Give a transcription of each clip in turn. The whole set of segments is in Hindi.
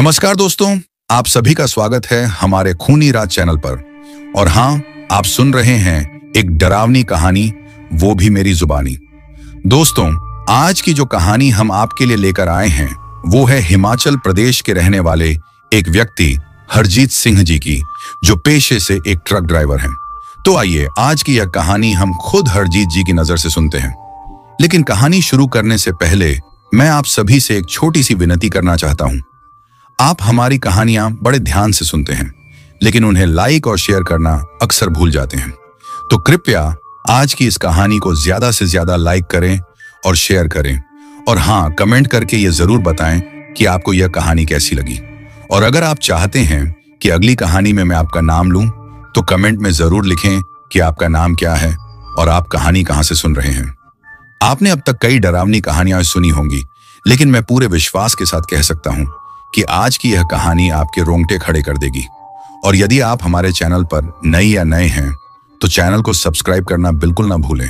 नमस्कार दोस्तों, आप सभी का स्वागत है हमारे खूनी राज चैनल पर। और हाँ, आप सुन रहे हैं एक डरावनी कहानी, वो भी मेरी जुबानी। दोस्तों, आज की जो कहानी हम आपके लिए लेकर आए हैं वो है हिमाचल प्रदेश के रहने वाले एक व्यक्ति हरजीत सिंह जी की, जो पेशे से एक ट्रक ड्राइवर हैं। तो आइए आज की यह कहानी हम खुद हरजीत जी की नजर से सुनते हैं। लेकिन कहानी शुरू करने से पहले मैं आप सभी से एक छोटी सी विनती करना चाहता हूं। आप हमारी कहानियां बड़े ध्यान से सुनते हैं, लेकिन उन्हें लाइक और शेयर करना अक्सर भूल जाते हैं। तो कृपया आज की इस कहानी को ज्यादा से ज्यादा लाइक करें और शेयर करें। और हाँ, कमेंट करके ये जरूर बताएं कि आपको यह कहानी कैसी लगी। और अगर आप चाहते हैं कि अगली कहानी में मैं आपका नाम लूं, तो कमेंट में जरूर लिखें कि आपका नाम क्या है और आप कहानी कहां से सुन रहे हैं। आपने अब तक कई डरावनी कहानियां सुनी होंगी, लेकिन मैं पूरे विश्वास के साथ कह सकता हूं कि आज की यह कहानी आपके रोंगटे खड़े कर देगी। और यदि आप हमारे चैनल पर नए या नए हैं तो चैनल को सब्सक्राइब करना बिल्कुल ना भूलें,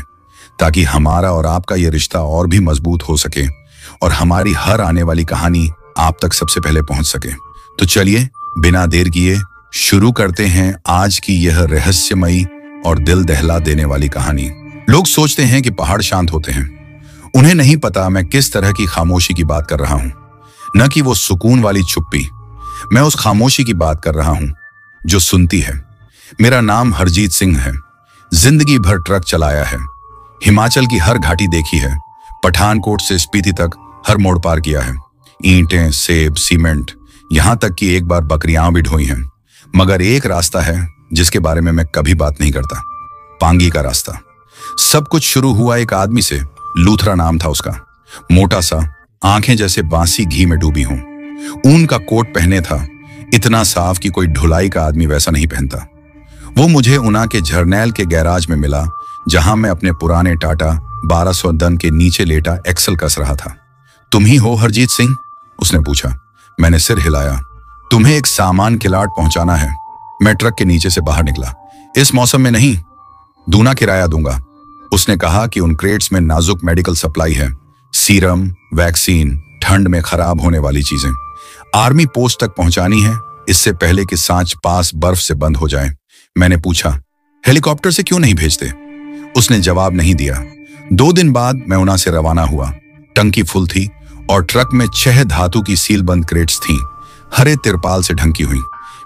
ताकि हमारा और आपका ये रिश्ता और भी मजबूत हो सके और हमारी हर आने वाली कहानी आप तक सबसे पहले पहुंच सके। तो चलिए बिना देर किए शुरू करते हैं आज की यह रहस्यमयी और दिल दहला देने वाली कहानी। लोग सोचते हैं कि पहाड़ शांत होते हैं। उन्हें नहीं पता मैं किस तरह की खामोशी की बात कर रहा हूं, न कि वो सुकून वाली चुप्पी। मैं उस खामोशी की बात कर रहा हूं जो सुनती है। मेरा नाम हरजीत सिंह है। जिंदगी भर ट्रक चलाया है, हिमाचल की हर घाटी देखी है, पठानकोट से स्पीति तक हर मोड़ पार किया है। ईंटें, सेब, सीमेंट, यहां तक कि एक बार बकरियां भी ढोई हैं। मगर एक रास्ता है जिसके बारे में मैं कभी बात नहीं करता, पांगी का रास्ता। सब कुछ शुरू हुआ एक आदमी से, लूथरा नाम था उसका। मोटा सा, आंखें जैसे बांसी घी में डूबी हों। ऊन का कोट पहने था, इतना साफ कि कोई ढुलाई का आदमी वैसा नहीं पहनता। वो मुझे ऊना के झरनैल के गैराज में मिला, जहां मैं अपने पुराने टाटा 1200 दन के नीचे लेटा एक्सल कस रहा था। तुम ही हो हरजीत सिंह? उसने पूछा। मैंने सिर हिलाया। तुम्हें एक सामान किलाट पहुंचाना है। मैं ट्रक के नीचे से बाहर निकला। इस मौसम में नहीं, दूना किराया दूंगा। उसने कहा कि उन क्रेट्स में नाजुक मेडिकल सप्लाई है, सीरम, वैक्सीन, ठंड में खराब होने वाली चीजें। आर्मी पोस्ट तक पहुंचानी है, इससे पहले कि सांच पास बर्फ से बंद हो जाए। मैंने पूछा, हेलीकॉप्टर से क्यों नहीं भेजते? उसने जवाब नहीं दिया। 2 दिन बाद मैं ऊना से रवाना हुआ। टंकी फुल थी और ट्रक में 6 धातु की सीलबंद क्रेट्स थीं, हरे तिरपाल से ढंकी हुई।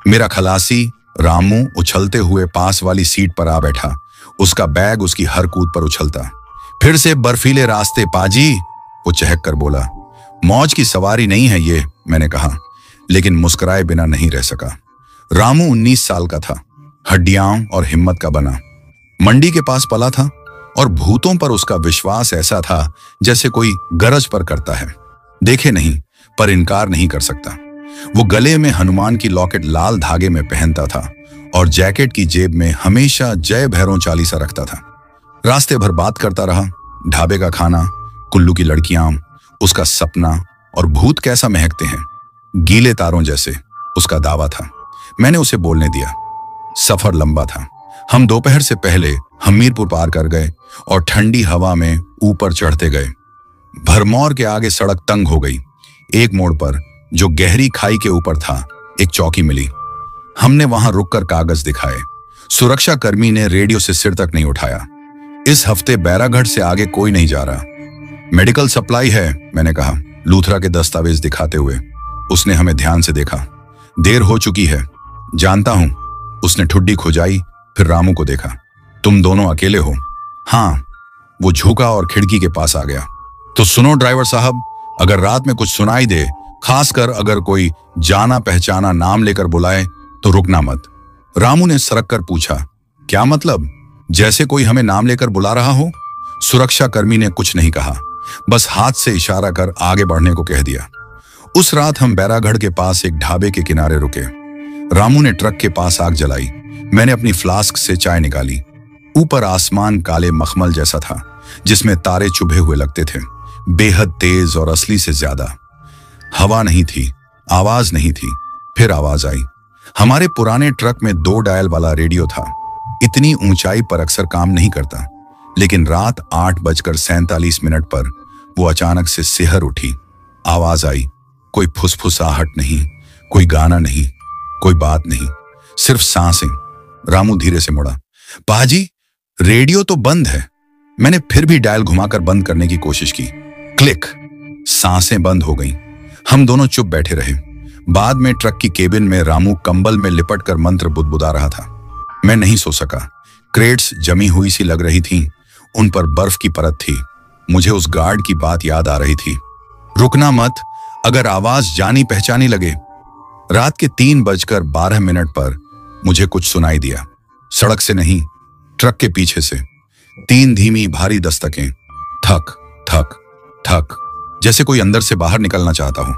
मेरा खलासी रामू उछलते हुए पास वाली सीट पर आ बैठा। उसका बैग उसकी हर कूद पर उछलता। फिर से बर्फीले रास्ते पाजी, वो चहक कर बोला। मौज की सवारी नहीं है ये, मैंने कहा, लेकिन मुस्कुराए बिना नहीं रह सका। रामू 19 साल का था, हड्डियां और हिम्मत का बना। मंडी के पास पला था और भूतों पर उसका विश्वास ऐसा था जैसे कोई गरज पर करता है। देखे नहीं पर इनकार नहीं कर सकता। वो गले में हनुमान की लॉकेट लाल धागे में पहनता था और जैकेट की जेब में हमेशा जय भैरों चालीसा रखता था। रास्ते भर बात करता रहा। ढाबे का खाना, कुल्लू की लड़कियां, उसका सपना और भूत कैसा महकते हैं, गीले तारों जैसे, उसका दावा था। मैंने उसे बोलने दिया। सफर लंबा था। हम दोपहर से पहले हमीरपुर पार कर गए और ठंडी हवा में ऊपर चढ़ते गए। भरमौर के आगे सड़क तंग हो गई। एक मोड़ पर, जो गहरी खाई के ऊपर था, एक चौकी मिली। हमने वहां रुककर कागज दिखाए। सुरक्षा कर्मी ने रेडियो से सिर तक नहीं उठाया। इस हफ्ते बैरागढ़ से आगे कोई नहीं जा रहा। मेडिकल सप्लाई है, मैंने कहा, लूथरा के दस्तावेज दिखाते हुए। उसने हमें ध्यान से देखा। देर हो चुकी है, जानता हूं। उसने ठुड्डी खुजाई, फिर रामू को देखा। तुम दोनों अकेले हो? हाँ। वो झुका और खिड़की के पास आ गया। तो सुनो ड्राइवर साहब, अगर रात में कुछ सुनाई दे, खासकर अगर कोई जाना पहचाना नाम लेकर बुलाए, तो रुकना मत। रामू ने सरक कर पूछा, क्या मतलब? जैसे कोई हमें नाम लेकर बुला रहा हो? सुरक्षा कर्मी ने कुछ नहीं कहा, बस हाथ से इशारा कर आगे बढ़ने को कह दिया। उस रात हम बैरागढ़ के पास एक ढाबे के किनारे रुके। रामू ने ट्रक के पास आग जलाई। मैंने अपनी फ्लास्क से चाय निकाली। ऊपर आसमान काले मखमल जैसा था, जिसमें तारे चुभे हुए लगते थे, बेहद तेज और असली से ज्यादा। हवा नहीं थी, आवाज नहीं थी। फिर आवाज आई। हमारे पुराने ट्रक में 2 डायल वाला रेडियो था। इतनी ऊंचाई पर अक्सर काम नहीं करता, लेकिन रात 8:47 पर वो अचानक से सिहर उठी। आवाज आई, कोई फुसफुसाहट नहीं, कोई गाना नहीं, कोई बात नहीं, सिर्फ सांसें। रामू धीरे से मुड़ा। पाजी, रेडियो तो बंद है। मैंने फिर भी डायल घुमाकर बंद करने की कोशिश की। क्लिक, सांसें बंद हो गईं। हम दोनों चुप बैठे रहे। बाद में ट्रक की केबिन में रामू कंबल में लिपटकर मंत्र बुदबुदा रहा था। मैं नहीं सो सका। क्रेट्स जमी हुई सी लग रही थीं, उन पर बर्फ की परत थी। मुझे उस गार्ड की बात याद आ रही थी, रुकना मत, अगर आवाज जानी पहचानी लगे। रात के 3:12 पर मुझे कुछ सुनाई दिया। सड़क से नहीं, ट्रक के पीछे से 3 धीमी भारी दस्तकें। थक थक थक, जैसे कोई अंदर से बाहर निकलना चाहता हो।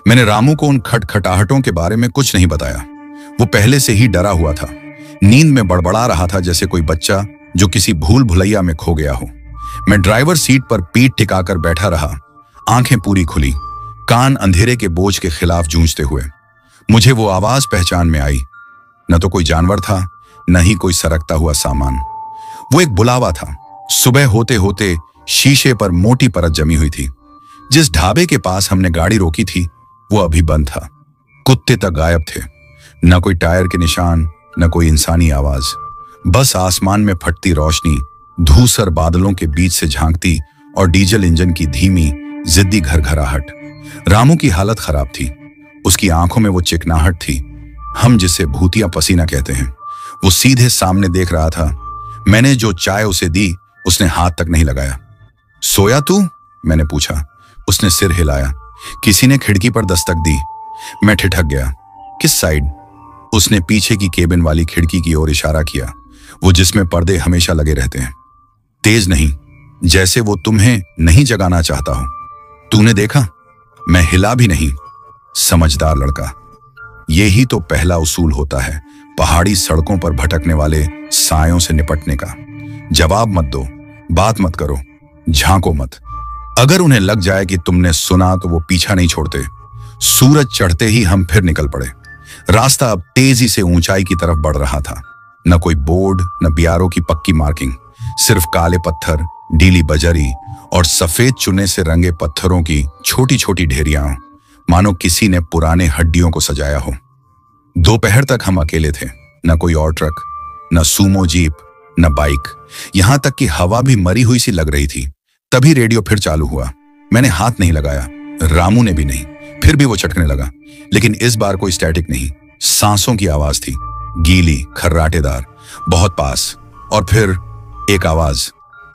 मैंने रामू को उन खटखटाहटों के बारे में कुछ नहीं बताया। वो पहले से ही डरा हुआ था, नींद में बड़बड़ा रहा था जैसे कोई बच्चा जो किसी भूल भुलैया में खो गया हो। मैं ड्राइवर सीट पर पीठ टिकाकर बैठा रहा, आंखें पूरी खुली, कान अंधेरे के बोझ के खिलाफ जूझते हुए। मुझे वो आवाज पहचान में आई। न तो कोई जानवर था, न ही कोई सरकता हुआ सामान। वो एक बुलावा था। सुबह होते होते शीशे पर मोटी परत जमी हुई थी। जिस ढाबे के पास हमने गाड़ी रोकी थी वो अभी बंद था। कुत्ते तक गायब थे। न कोई टायर के निशान, न कोई इंसानी आवाज। बस आसमान में फटती रोशनी, धूसर बादलों के बीच से झांकती और डीजल इंजन की धीमी जिद्दी घरघराहट। रामू की हालत खराब थी। उसकी आंखों में वो चिकनाहट थी, हम जिसे भूतिया पसीना कहते हैं। वो सीधे सामने देख रहा था। मैंने जो चाय उसे दी उसने हाथ तक नहीं लगाया। सोया तू? मैंने पूछा। उसने सिर हिलाया। किसी ने खिड़की पर दस्तक दी। मैं ठिठक गया। किस साइड? उसने पीछे की केबिन वाली खिड़की की ओर इशारा किया, वो जिसमें पर्दे हमेशा लगे रहते हैं। तेज नहीं, जैसे वो तुम्हें नहीं जगाना चाहता हो। तूने देखा? मैं हिला भी नहीं। समझदार लड़का। यही तो पहला उसूल होता है पहाड़ी सड़कों पर भटकने वाले सायों से निपटने का। जवाब मत दो, बात मत करो, झांको मत। अगर उन्हें लग जाए कि तुमने सुना तो वो पीछा नहीं छोड़ते। सूरज चढ़ते ही हम फिर निकल पड़े। रास्ता अब तेजी से ऊंचाई की तरफ बढ़ रहा था। न कोई बोर्ड, न बियारों की पक्की मार्किंग, सिर्फ काले पत्थर, ढीली बजरी और सफेद चुने से रंगे पत्थरों की छोटी छोटी ढेरियां, मानो किसी ने पुराने हड्डियों को सजाया हो। दोपहर तक हम अकेले थे। न कोई और ट्रक, न सूमो जीप, न बाइक। यहां तक कि हवा भी मरी हुई सी लग रही थी। तभी रेडियो फिर चालू हुआ। मैंने हाथ नहीं लगाया, रामू ने भी नहीं। फिर भी वो चटकने लगा, लेकिन इस बार कोई स्टैटिक नहीं। सांसों की आवाज थी, गीली, खर्राटेदार, बहुत पास। और फिर एक आवाज,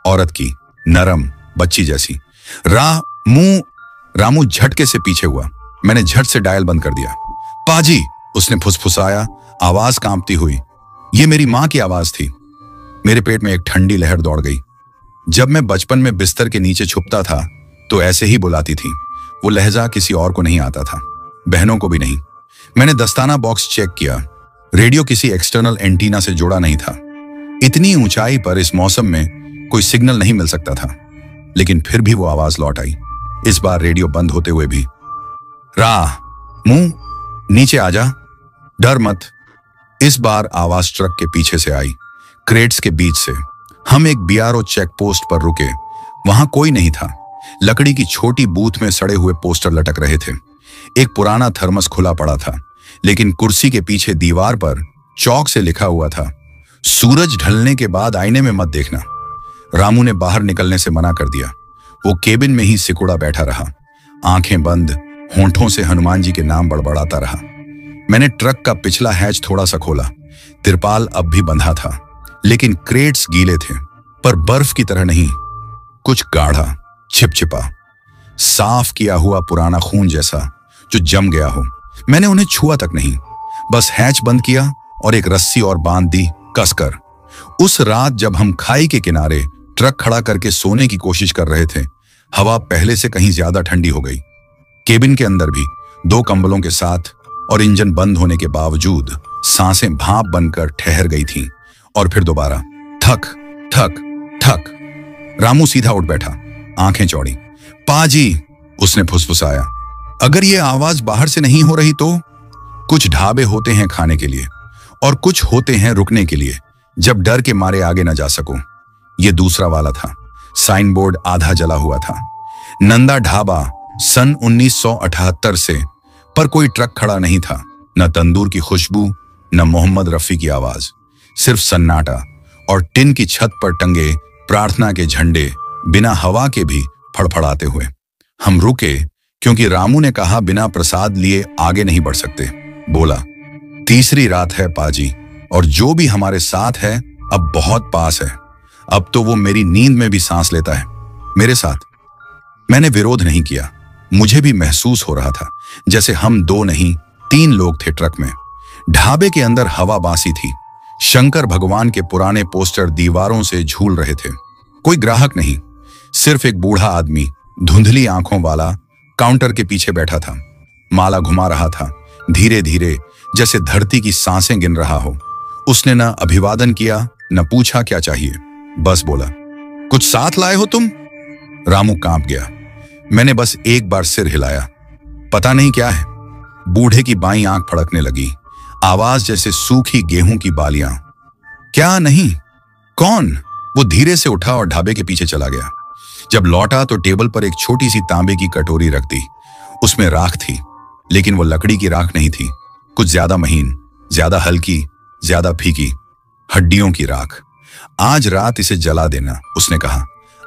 औरत की, नरम, बच्ची जैसी। रामू झटके से पीछे हुआ। मैंने झट से डायल बंद कर दिया। पाजी, उसने फुसफुसाया, आवाज कांपती हुई। ये मेरी मां की आवाज थी। मेरे पेट में एक ठंडी लहर दौड़ गई। जब मैं बचपन में बिस्तर के नीचे छुपता था तो ऐसे ही बुलाती थी। वो लहजा किसी और को नहीं आता था, बहनों को भी नहीं। मैंने दस्ताना बॉक्स चेक किया। रेडियो किसी एक्सटर्नल एंटीना से जुड़ा नहीं था। इतनी ऊंचाई पर इस मौसम में कोई सिग्नल नहीं मिल सकता था। लेकिन फिर भी वो आवाज लौट आई, इस बार रेडियो बंद होते हुए भी। मुंह नीचे आजा, डर मत। इस बार आवाज ट्रक के पीछे से आई, क्रेट्स के बीच से। हम एक बीआरओ चेक पोस्ट पर रुके। वहां कोई नहीं था। लकड़ी की छोटी बूथ में सड़े हुए पोस्टर लटक रहे थे। एक पुराना थर्मस खुला पड़ा था, लेकिन कुर्सी के पीछे दीवार पर चौक से लिखा हुआ था, सूरज ढलने के बाद आईने में मत देखना। रामू ने बाहर निकलने से मना कर दिया। वो केबिन में ही सिकुड़ा बैठा रहा, आंखें बंद, होंठों से हनुमान जी के नाम बड़बड़ाता रहा। मैंने ट्रक का पिछला हैच थोड़ा सा खोला। तिरपाल अब भी बंधा था, लेकिन क्रेट्स गीले थे, पर बर्फ की तरह नहीं, कुछ गाढ़ा, छिपछिपा, साफ किया हुआ पुराना खून जैसा जो जम गया हो। मैंने उन्हें छुआ तक नहीं, बस हैच बंद किया और एक रस्सी और बांध दी कसकर। उस रात जब हम खाई के किनारे ट्रक खड़ा करके सोने की कोशिश कर रहे थे, हवा पहले से कहीं ज्यादा ठंडी हो गई। केबिन के अंदर भी 2 कंबलों के साथ और इंजन बंद होने के बावजूद सांसें भाप बनकर ठहर गई थीं। और फिर दोबारा थक थक थक। रामू सीधा उठ बैठा, आंखें चौड़ी। पाजी, उसने फुसफुसाया, अगर ये आवाज बाहर से नहीं हो रही तो? कुछ ढाबे होते हैं खाने के लिए और कुछ होते हैं रुकने के लिए, जब डर के मारे आगे न जा सको। ये दूसरा वाला था। साइन बोर्ड आधा जला हुआ था, नंदा ढाबा सन 1978 से, पर कोई ट्रक खड़ा नहीं था। न तंदूर की खुशबू, न मोहम्मद रफी की आवाज, सिर्फ सन्नाटा और टिन की छत पर टंगे प्रार्थना के झंडे बिना हवा के भी फड़फड़ाते हुए। हम रुके क्योंकि रामू ने कहा बिना प्रसाद लिए आगे नहीं बढ़ सकते। बोला, तीसरी रात है पाजी, और जो भी हमारे साथ है अब बहुत पास है। अब तो वो मेरी नींद में भी सांस लेता है मेरे साथ। मैंने विरोध नहीं किया। मुझे भी महसूस हो रहा था जैसे हम 2 नहीं 3 लोग थे ट्रक में। ढाबे के अंदर हवा बासी थी। शंकर भगवान के पुराने पोस्टर दीवारों से झूल रहे थे। कोई ग्राहक नहीं, सिर्फ एक बूढ़ा आदमी धुंधली आंखों वाला काउंटर के पीछे बैठा था। माला घुमा रहा था धीरे धीरे, जैसे धरती की सांसें गिन रहा हो। उसने न अभिवादन किया न पूछा क्या चाहिए, बस बोला, कुछ साथ लाए हो तुम? रामू कांप गया। मैंने बस एक बार सिर हिलाया। पता नहीं क्या है। बूढ़े की बाईं आंख फड़कने लगी, आवाज जैसे सूखी गेहूं की बालियां। क्या नहीं? कौन? वो धीरे से उठा और ढाबे के पीछे चला गया। जब लौटा तो टेबल पर एक छोटी सी तांबे की कटोरी रख दी। उसमें राख थी, लेकिन वो लकड़ी की राख नहीं थी, कुछ ज्यादा महीन, ज्यादा हल्की, ज्यादा फीकी, हड्डियों की राख। आज रात इसे जला देना, उसने कहा।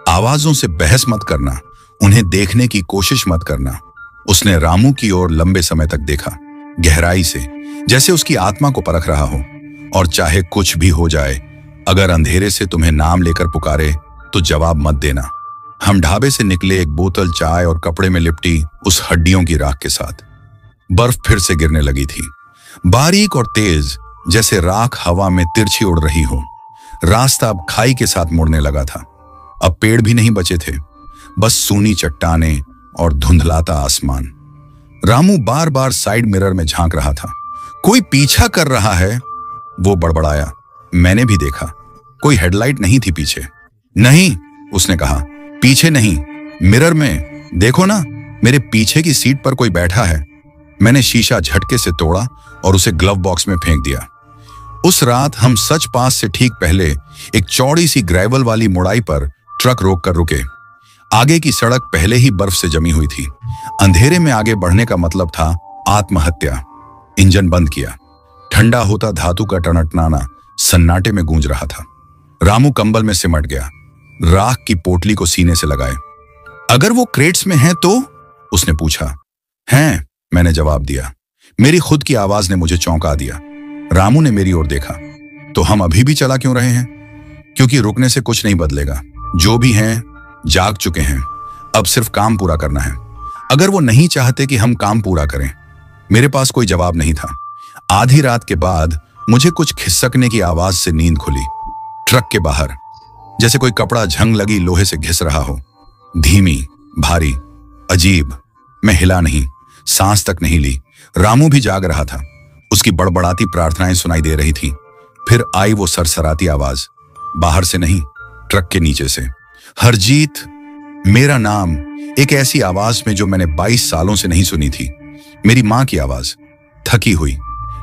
आवाजों से बहस मत करना, उन्हें देखने की कोशिश मत करना। उसने रामू की ओर लंबे समय तक देखा, गहराई से, जैसे उसकी आत्मा को परख रहा हो। और चाहे कुछ भी हो जाए, अगर अंधेरे से तुम्हें नाम लेकर पुकारे तो जवाब मत देना। हम ढाबे से निकले, एक बोतल चाय और कपड़े में लिपटी उस हड्डियों की राख के साथ। बर्फ फिर से गिरने लगी थी, बारीक और तेज, जैसे राख हवा में तिरछी उड़ रही हो। रास्ता अब खाई के साथ मुड़ने लगा था। अब पेड़ भी नहीं बचे थे, बस सूनी चट्टानें और धुंधलाता आसमान। रामू बार बार साइड मिरर में झांक रहा था। कोई पीछा कर रहा है, वो बड़बड़ाया। मैंने भी देखा, कोई हेडलाइट नहीं थी पीछे। नहीं, उसने कहा, पीछे नहीं, मिरर में देखो ना, मेरे पीछे की सीट पर कोई बैठा है। मैंने शीशा झटके से तोड़ा और उसे ग्लव बॉक्स में फेंक दिया। उस रात हम सच पास से ठीक पहले एक चौड़ी सी ग्रेवल वाली मुड़ाई पर ट्रक रोक कर रुके। आगे की सड़क पहले ही बर्फ से जमी हुई थी। अंधेरे में आगे बढ़ने का मतलब था आत्महत्या। इंजन बंद किया। ठंडा होता धातु का टनटनाना सन्नाटे में गूंज रहा था। रामू कंबल में सिमट गया, राख की पोटली को सीने से लगाए। अगर वो क्रेट्स में है तो? उसने पूछा। हैं, मैंने जवाब दिया। मेरी खुद की आवाज ने मुझे चौंका दिया। रामू ने मेरी ओर देखा। तो हम अभी भी चला क्यों रहे हैं? क्योंकि रुकने से कुछ नहीं बदलेगा। जो भी हैं जाग चुके हैं, अब सिर्फ काम पूरा करना है। अगर वो नहीं चाहते कि हम काम पूरा करें। मेरे पास कोई जवाब नहीं था। आधी रात के बाद मुझे कुछ खिसकने की आवाज से नींद खुली। ट्रक के बाहर, जैसे कोई कपड़ा झंग लगी लोहे से घिस रहा हो। धीमी, भारी, अजीब। मैं हिला नहीं, सांस तक नहीं ली। रामू भी जाग रहा था। उसकी बड़बड़ाती प्रार्थनाएं सुनाई दे रही थी। फिर आई वो सरसराती आवाज, बाहर से नहीं, ट्रक के नीचे से। हरजीत, मेरा नाम, एक ऐसी आवाज में जो मैंने 22 सालों से नहीं सुनी थी। मेरी मां की आवाज, थकी हुई,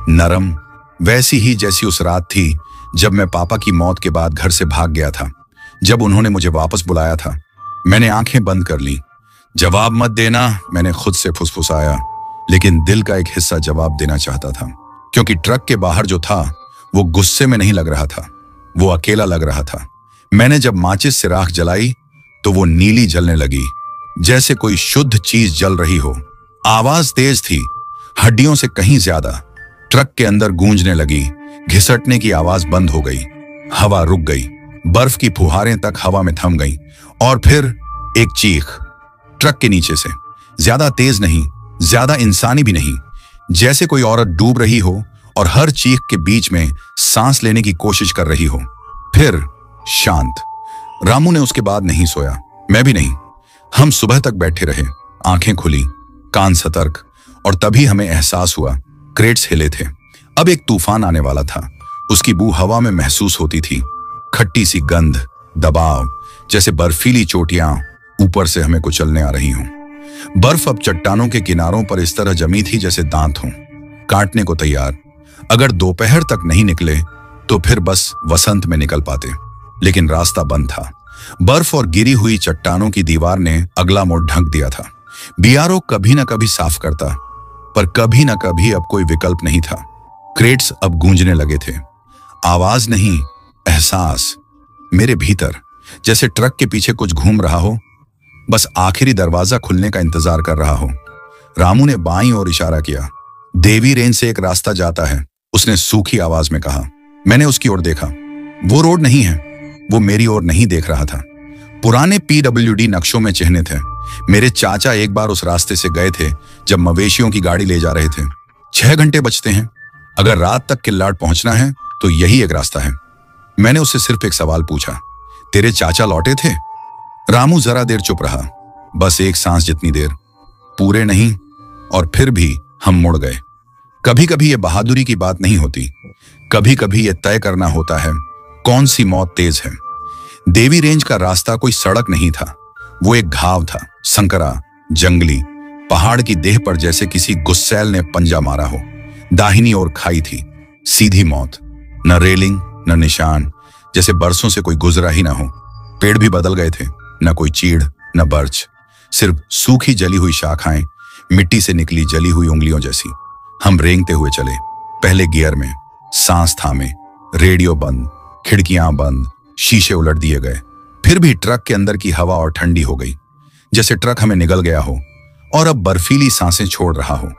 नरम, वैसी ही जैसी उस रात थी जब मैं पापा की मौत के बाद घर से भाग गया था। जब उन्होंने मुझे वापस बुलाया था, मैंने आंखें बंद कर ली। जवाब मत देना, मैंने खुद से फुसफुसाया, लेकिन दिल का एक हिस्सा जवाब देना चाहता था। क्योंकि ट्रक के बाहर जो था वो गुस्से में नहीं लग रहा था, वो अकेला लग रहा था। मैंने जब माचिस से राख जलाई तो वो नीली जलने लगी, जैसे कोई शुद्ध चीज जल रही हो। आवाज तेज थी, हड्डियों से कहीं ज्यादा। ट्रक के अंदर गूंजने लगी। घिसटने की आवाज बंद हो गई। हवा रुक गई। बर्फ की फुहारें तक हवा में थम गईं। और फिर एक चीख, ट्रक के नीचे से। ज्यादा तेज नहीं, ज्यादा इंसानी भी नहीं, जैसे कोई औरत डूब रही हो और हर चीख के बीच में सांस लेने की कोशिश कर रही हो। फिर शांत। रामू ने उसके बाद नहीं सोया, मैं भी नहीं। हम सुबह तक बैठे रहे, आंखें खुली, कान सतर्क। और तभी हमें एहसास हुआ, क्रेट्स हिले थे। अब एक तूफान आने वाला था। उसकी बू हवा में महसूस होती थी, खट्टी सी गंध, दबाव, जैसे बर्फीली चोटियां ऊपर से हमें कुचलने आ रही हों। बर्फ अब चट्टानों के किनारों पर इस तरह जमी थी जैसे दांत हों, काटने को तैयार। अगर दोपहर तक नहीं निकले तो फिर बस वसंत में निकल पाते, लेकिन रास्ता बंद था। बर्फ और गिरी हुई चट्टानों की दीवार ने अगला मोड़ ढक दिया था। बीआरओ कभी न कभी साफ करता, पर कभी ना कभी अब कोई विकल्प नहीं था। क्रेट्स अब गूंजने लगे थे, आवाज नहीं, एहसास मेरे भीतर, जैसे ट्रक के पीछे कुछ घूम रहा हो, बस आखिरी दरवाजा खुलने का इंतजार कर रहा हो। रामू ने बाईं ओर इशारा किया। देवी रेंज से एक रास्ता जाता है, उसने सूखी आवाज में कहा। मैंने उसकी ओर देखा। वो रोड नहीं है। वो मेरी ओर नहीं देख रहा था। पुराने PWD नक्शों में चिन्हित है। मेरे चाचा एक बार उस रास्ते से गए थे जब मवेशियों की गाड़ी ले जा रहे थे। 6 घंटे बचते हैं। अगर रात तक किल्लाट पहुंचना है तो यही एक रास्ता है। मैंने उससे सिर्फ एक सवाल पूछा, तेरे चाचा लौटे थे? रामू जरा देर चुप रहा, बस एक सांस जितनी देर। पूरे नहीं, और फिर भी हम मुड़ गए। कभी कभी ये बहादुरी की बात नहीं होती, कभी कभी ये तय करना होता है कौन सी मौत तेज है। देवी रेंज का रास्ता कोई सड़क नहीं था, वो एक घाव था, संकरा, जंगली, पहाड़ की देह पर जैसे किसी गुस्सैल ने पंजा मारा हो। दाहिनी ओर खाई थी, सीधी मौत, न रेलिंग न निशान, जैसे बरसों से कोई गुजरा ही ना हो। पेड़ भी बदल गए थे, न कोई चीड़ न बर्च, सिर्फ सूखी जली हुई शाखाएं, मिट्टी से निकली जली हुई उंगलियों जैसी। हम रेंगते हुए चले, पहले गियर में, सांस थामे, रेडियो बंद, खिड़कियां बंद, शीशे उलट दिए गए। फिर भी ट्रक के अंदर की हवा और ठंडी हो गई, जैसे ट्रक हमें निगल गया हो और अब बर्फीली सांसें छोड़ रहा हो।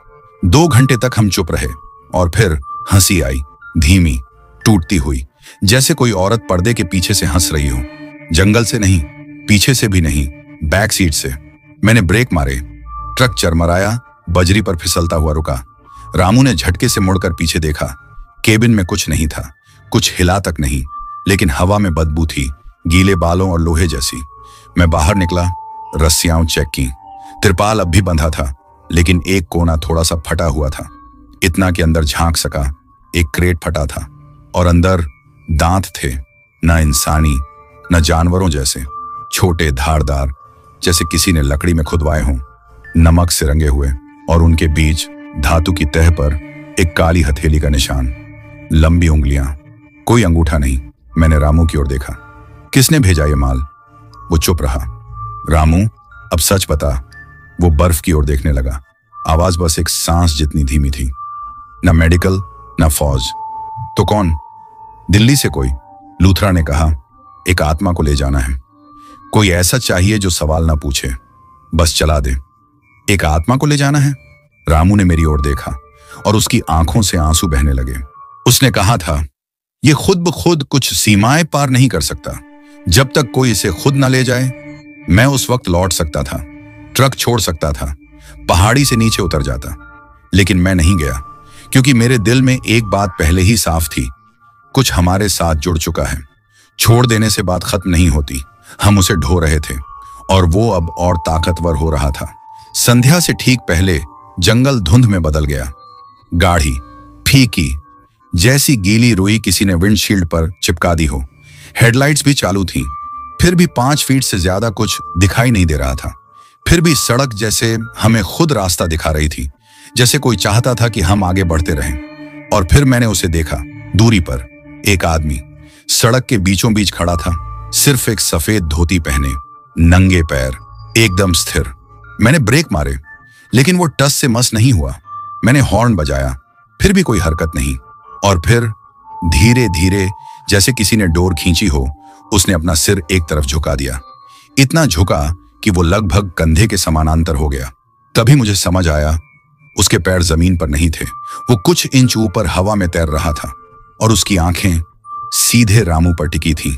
2 घंटे तक हम चुप रहे और फिर हंसी आई, धीमी, टूटती हुई, जैसे कोई औरत पर्दे के पीछे से हंस रही हो। जंगल से नहीं, पीछे से भी नहीं, बैक सीट से। मैंने ब्रेक मारे, ट्रक चरमराया, बजरी पर फिसलता हुआ रुका। रामू ने झटके से मुड़कर पीछे देखा। केबिन में कुछ नहीं था, कुछ हिला तक नहीं, लेकिन हवा में बदबू थी, गीले बालों और लोहे जैसी। मैं बाहर निकला, रस्सियां चेक की। तिरपाल अब भी बंधा था, लेकिन एक कोना थोड़ा सा फटा हुआ था, इतना कि अंदर झांक सका। एक क्रेट फटा था और अंदर दांत थे, न इंसानी न जानवरों जैसे, छोटे धारदार, जैसे किसी ने लकड़ी में खुदवाए हों, नमक से रंगे हुए, और उनके बीच धातु की तह पर एक काली हथेली का निशान, लंबी उंगलियां, कोई अंगूठा नहीं। मैंने रामू की ओर देखा। किसने भेजा ये माल? वो चुप रहा। रामू, अब सच बता। वो बर्फ की ओर देखने लगा। आवाज बस एक सांस जितनी धीमी थी। न मेडिकल न फौज। तो कौन? दिल्ली से कोई, लूथरा ने कहा। एक आत्मा को ले जाना है। कोई ऐसा चाहिए जो सवाल ना पूछे, बस चला दे। एक आत्मा को ले जाना है? रामू ने मेरी ओर देखा और उसकी आंखों से आंसू बहने लगे। उसने कहा था, ये खुद ब खुद कुछ सीमाएं पार नहीं कर सकता। जब तक कोई इसे खुद न ले जाए। मैं उस वक्त लौट सकता था, ट्रक छोड़ सकता था, पहाड़ी से नीचे उतर जाता, लेकिन मैं नहीं गया, क्योंकि मेरे दिल में एक बात पहले ही साफ थी, कुछ हमारे साथ जुड़ चुका है। छोड़ देने से बात खत्म नहीं होती। हम उसे ढो रहे थे और वो अब और ताकतवर हो रहा था। संध्या से ठीक पहले जंगल धुंध में बदल गया, गाढ़ी, फीकी, जैसी गीली रुई किसी ने विंडशील्ड पर चिपका दी हो। हेडलाइट्स भी चालू थीं, फिर भी 5 फीट से ज्यादा कुछ दिखाई नहीं दे रहा था। फिर भी सड़क जैसे हमें खुद रास्ता दिखा रही थी, जैसे कोई चाहता था कि हम आगे बढ़ते रहें। और फिर मैंने उसे देखा, दूरी पर एक आदमी सड़क के बीचों बीच खड़ा था, सिर्फ एक सफेद धोती पहने, नंगे पैर, एकदम स्थिर। मैंने ब्रेक मारे, लेकिन वो टस से मस नहीं हुआ। मैंने हॉर्न बजाया, फिर भी कोई हरकत नहीं। और फिर धीरे धीरे, जैसे किसी ने डोर खींची हो, उसने अपना सिर एक तरफ झुका दिया, इतना झुका कि वो लगभग कंधे के समानांतर हो गया। तभी मुझे समझ आया, उसके पैर जमीन पर नहीं थे, वो कुछ इंच ऊपर हवा में तैर रहा था, और उसकी आंखें सीधे रामू पर टिकी थीं।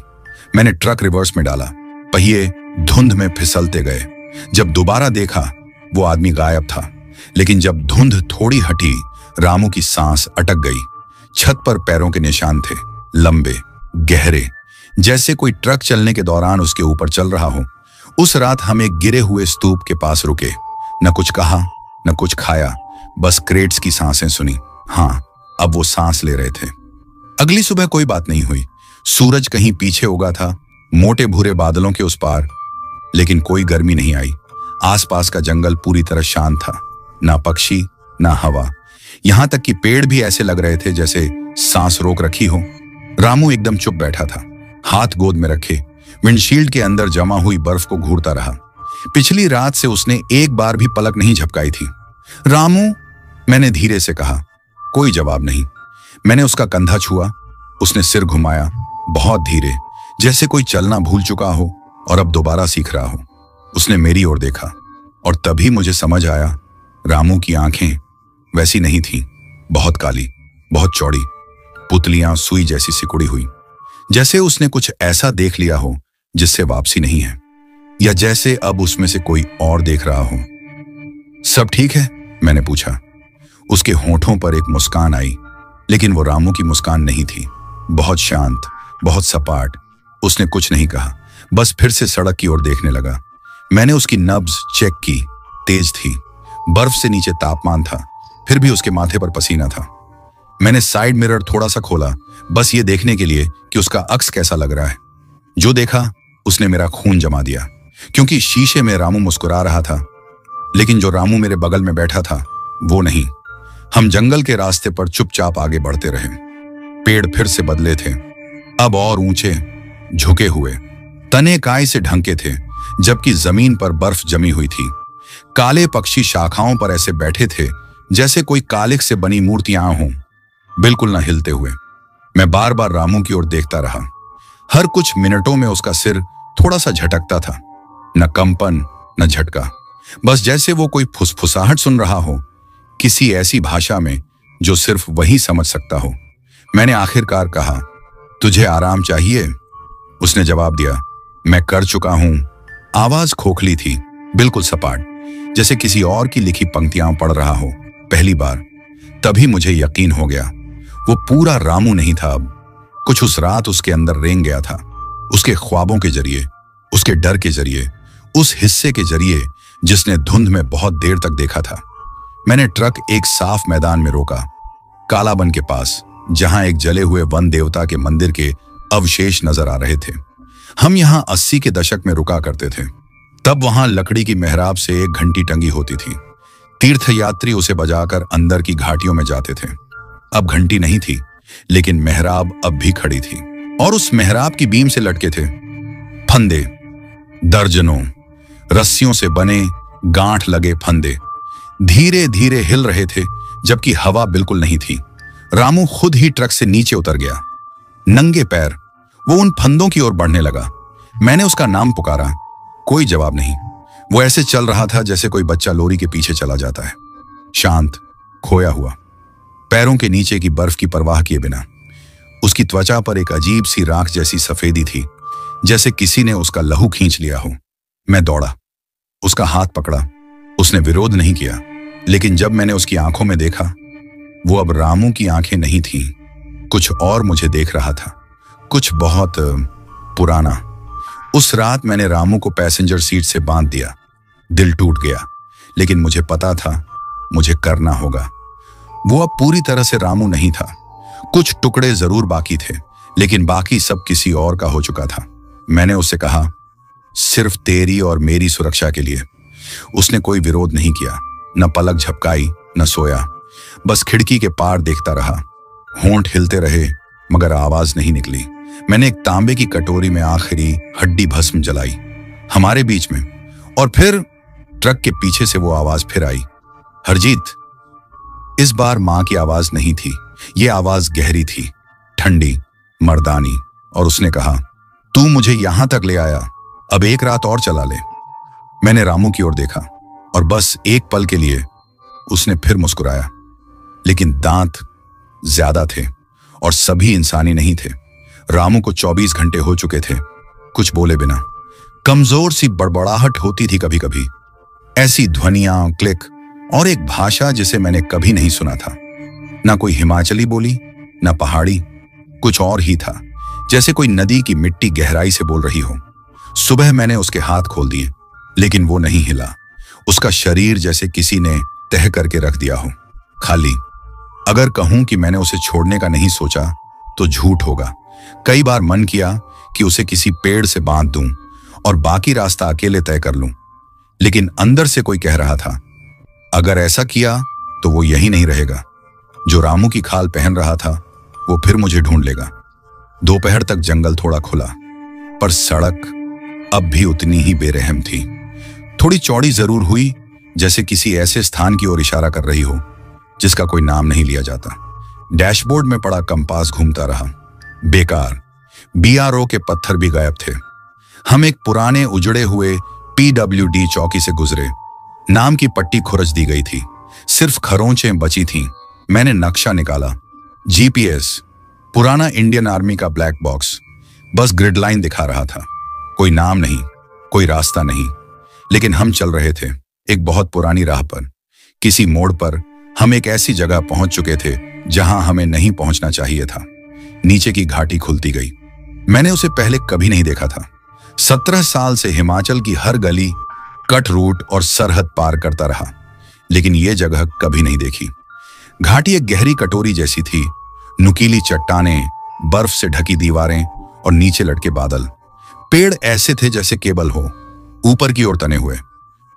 मैंने ट्रक रिवर्स में डाला, पहिए धुंध में फिसलते गए। जब दोबारा देखा, वो आदमी गायब था, लेकिन जब धुंध थोड़ी हटी, रामू की सांस अटक गई। छत पर पैरों के निशान थे, लंबे, गहरे, जैसे कोई ट्रक चलने के दौरान उसके ऊपर चल रहा हो। उस रात हम एक गिरे हुए स्तूप के पास रुके, न कुछ कहा न कुछ खाया, बस क्रेट्स की सांसें सुनी। हाँ, अब वो सांस ले रहे थे। अगली सुबह कोई बात नहीं हुई। सूरज कहीं पीछे उगा था, मोटे भूरे बादलों के उस पार, लेकिन कोई गर्मी नहीं आई। आसपास का जंगल पूरी तरह शांत था, ना पक्षी ना हवा, यहां तक कि पेड़ भी ऐसे लग रहे थे जैसे सांस रोक रखी हो। रामू एकदम चुप बैठा था, हाथ गोद में रखे, विंडशील्ड के अंदर जमा हुई बर्फ को घूरता रहा। पिछली रात से उसने एक बार भी पलक नहीं झपकाई थी। रामू, मैंने धीरे से कहा। कोई जवाब नहीं। मैंने उसका कंधा छुआ। उसने सिर घुमाया, बहुत धीरे, जैसे कोई चलना भूल चुका हो और अब दोबारा सीख रहा हो। उसने मेरी ओर देखा और तभी मुझे समझ आया, रामू की आंखें वैसी नहीं थीं, बहुत काली, बहुत चौड़ी, पुतलियां सुई जैसी सिकुड़ी हुई, जैसे उसने कुछ ऐसा देख लिया हो जिससे वापसी नहीं है, या जैसे अब उसमें से कोई और देख रहा हो। सब ठीक है? मैंने पूछा। उसके होठों पर एक मुस्कान आई, लेकिन वो रामू की मुस्कान नहीं थी। बहुत शांत, बहुत सपाट। उसने कुछ नहीं कहा, बस फिर से सड़क की ओर देखने लगा। मैंने उसकी नब्ज चेक की, तेज थी। बर्फ से नीचे तापमान था, फिर भी उसके माथे पर पसीना था। मैंने साइड मिरर थोड़ा सा खोला, बस ये देखने के लिए कि उसका अक्स कैसा लग रहा है। जो देखा उसने मेरा खून जमा दिया, क्योंकि शीशे में रामू मुस्कुरा रहा था, लेकिन जो रामू मेरे बगल में बैठा था वो नहीं। हम जंगल के रास्ते पर चुपचाप आगे बढ़ते रहे। पेड़ फिर से बदले थे, अब और ऊंचे, झुके हुए, तने काय से ढंके थे, जबकि जमीन पर बर्फ जमी हुई थी। काले पक्षी शाखाओं पर ऐसे बैठे थे जैसे कोई कालिख से बनी मूर्तियां हों, बिल्कुल न हिलते हुए। मैं बार बार रामू की ओर देखता रहा। हर कुछ मिनटों में उसका सिर थोड़ा सा झटकता था, न कंपन न झटका, बस जैसे वो कोई फुसफुसाहट सुन रहा हो, किसी ऐसी भाषा में जो सिर्फ वही समझ सकता हो। मैंने आखिरकार कहा, तुझे आराम चाहिए? उसने जवाब दिया, मैं कर चुका हूं। आवाज खोखली थी, बिल्कुल सपाट, जैसे किसी और की लिखी पंक्तियां पढ़ रहा हो पहली बार। तभी मुझे यकीन हो गया, वो पूरा रामू नहीं था अब। कुछ उस रात उसके अंदर रेंग गया था, उसके ख्वाबों के जरिए, उसके डर के जरिए, उस हिस्से के जरिए जिसने धुंध में बहुत देर तक देखा था। मैंने ट्रक एक साफ मैदान में रोका, कालाबन के पास, जहां एक जले हुए वन देवता के मंदिर के अवशेष नजर आ रहे थे। हम यहां 80 के दशक में रुका करते थे। तब वहां लकड़ी की मेहराब से एक घंटी टंगी होती थी। तीर्थयात्री उसे बजाकर अंदर की घाटियों में जाते थे। अब घंटी नहीं थी, लेकिन मेहराब अब भी खड़ी थी, और उस मेहराब की बीम से लटके थे फंदे, दर्जनों रस्सियों से बने गांठ लगे फंदे, धीरे धीरे हिल रहे थे, जबकि हवा बिल्कुल नहीं थी। रामू खुद ही ट्रक से नीचे उतर गया। नंगे पैर वो उन फंदों की ओर बढ़ने लगा। मैंने उसका नाम पुकारा, कोई जवाब नहीं। वो ऐसे चल रहा था जैसे कोई बच्चा लोरी के पीछे चला जाता है, शांत, खोया हुआ, पैरों के नीचे की बर्फ की परवाह किए बिना। उसकी त्वचा पर एक अजीब सी राख जैसी सफेदी थी, जैसे किसी ने उसका लहू खींच लिया हो। मैं दौड़ा, उसका हाथ पकड़ा। उसने विरोध नहीं किया, लेकिन जब मैंने उसकी आंखों में देखा, वो अब रामू की आंखें नहीं थीं, कुछ और मुझे देख रहा था, कुछ बहुत पुराना। उस रात मैंने रामू को पैसेंजर सीट से बांध दिया। दिल टूट गया, लेकिन मुझे पता था मुझे करना होगा। वो अब पूरी तरह से रामू नहीं था। कुछ टुकड़े जरूर बाकी थे, लेकिन बाकी सब किसी और का हो चुका था। मैंने उससे कहा, सिर्फ तेरी और मेरी सुरक्षा के लिए। उसने कोई विरोध नहीं किया, न पलक झपकाई, न सोया, बस खिड़की के पार देखता रहा। होंठ हिलते रहे, मगर आवाज नहीं निकली। मैंने एक तांबे की कटोरी में आखिरी हड्डी भस्म जलाई हमारे बीच में, और फिर ट्रक के पीछे से वो आवाज फिर आई, हरजीत। इस बार मां की आवाज नहीं थी, ये आवाज गहरी थी, ठंडी, मर्दानी, और उसने कहा, तू मुझे यहां तक ले आया, अब एक रात और चला ले। मैंने रामू की ओर देखा, और बस एक पल के लिए उसने फिर मुस्कुराया, लेकिन दांत ज्यादा थे और सभी इंसानी नहीं थे। रामू को 24 घंटे हो चुके थे कुछ बोले बिना। कमजोर सी बड़बड़ाहट होती थी कभी कभी, ऐसी ध्वनियां, क्लिक, और एक भाषा जिसे मैंने कभी नहीं सुना था। ना कोई हिमाचली बोली, ना पहाड़ी, कुछ और ही था, जैसे कोई नदी की मिट्टी गहराई से बोल रही हो। सुबह मैंने उसके हाथ खोल दिए, लेकिन वो नहीं हिला। उसका शरीर जैसे किसी ने तह करके रख दिया हो, खाली। अगर कहूं कि मैंने उसे छोड़ने का नहीं सोचा तो झूठ होगा। कई बार मन किया कि उसे किसी पेड़ से बांध दूं और बाकी रास्ता अकेले तय कर लूं, लेकिन अंदर से कोई कह रहा था, अगर ऐसा किया तो वो यही नहीं रहेगा। जो रामू की खाल पहन रहा था वो फिर मुझे ढूंढ लेगा। दोपहर तक जंगल थोड़ा खुला, पर सड़क अब भी उतनी ही बेरहम थी। थोड़ी चौड़ी जरूर हुई, जैसे किसी ऐसे स्थान की ओर इशारा कर रही हो जिसका कोई नाम नहीं लिया जाता। डैशबोर्ड में पड़ा कंपास घूमता रहा, बेकार। BRO के पत्थर भी गायब थे। हम एक पुराने उजड़े हुए PWD चौकी से गुजरे। नाम की पट्टी खुरच दी गई थी, सिर्फ खरोंचें बची थीं। मैंने नक्शा निकाला, GPS, पुराना इंडियन आर्मी का ब्लैक बॉक्स, बस ग्रिड लाइन दिखा रहा था। कोई नाम नहीं, कोई रास्ता नहीं, लेकिन हम चल रहे थे एक बहुत पुरानी राह पर। किसी मोड़ पर हम एक ऐसी जगह पहुंच चुके थे जहां हमें नहीं पहुंचना चाहिए था। नीचे की घाटी खुलती गई। मैंने उसे पहले कभी नहीं देखा था। 17 साल से हिमाचल की हर गली, कट रूट और सरहद पार करता रहा, लेकिन यह जगह कभी नहीं देखी। घाटी एक गहरी कटोरी जैसी थी, नुकीली चट्टानें, बर्फ से ढकी दीवारें और नीचे लटके बादल। पेड़ ऐसे थे जैसे केबल हो, ऊपर की ओर तने हुए।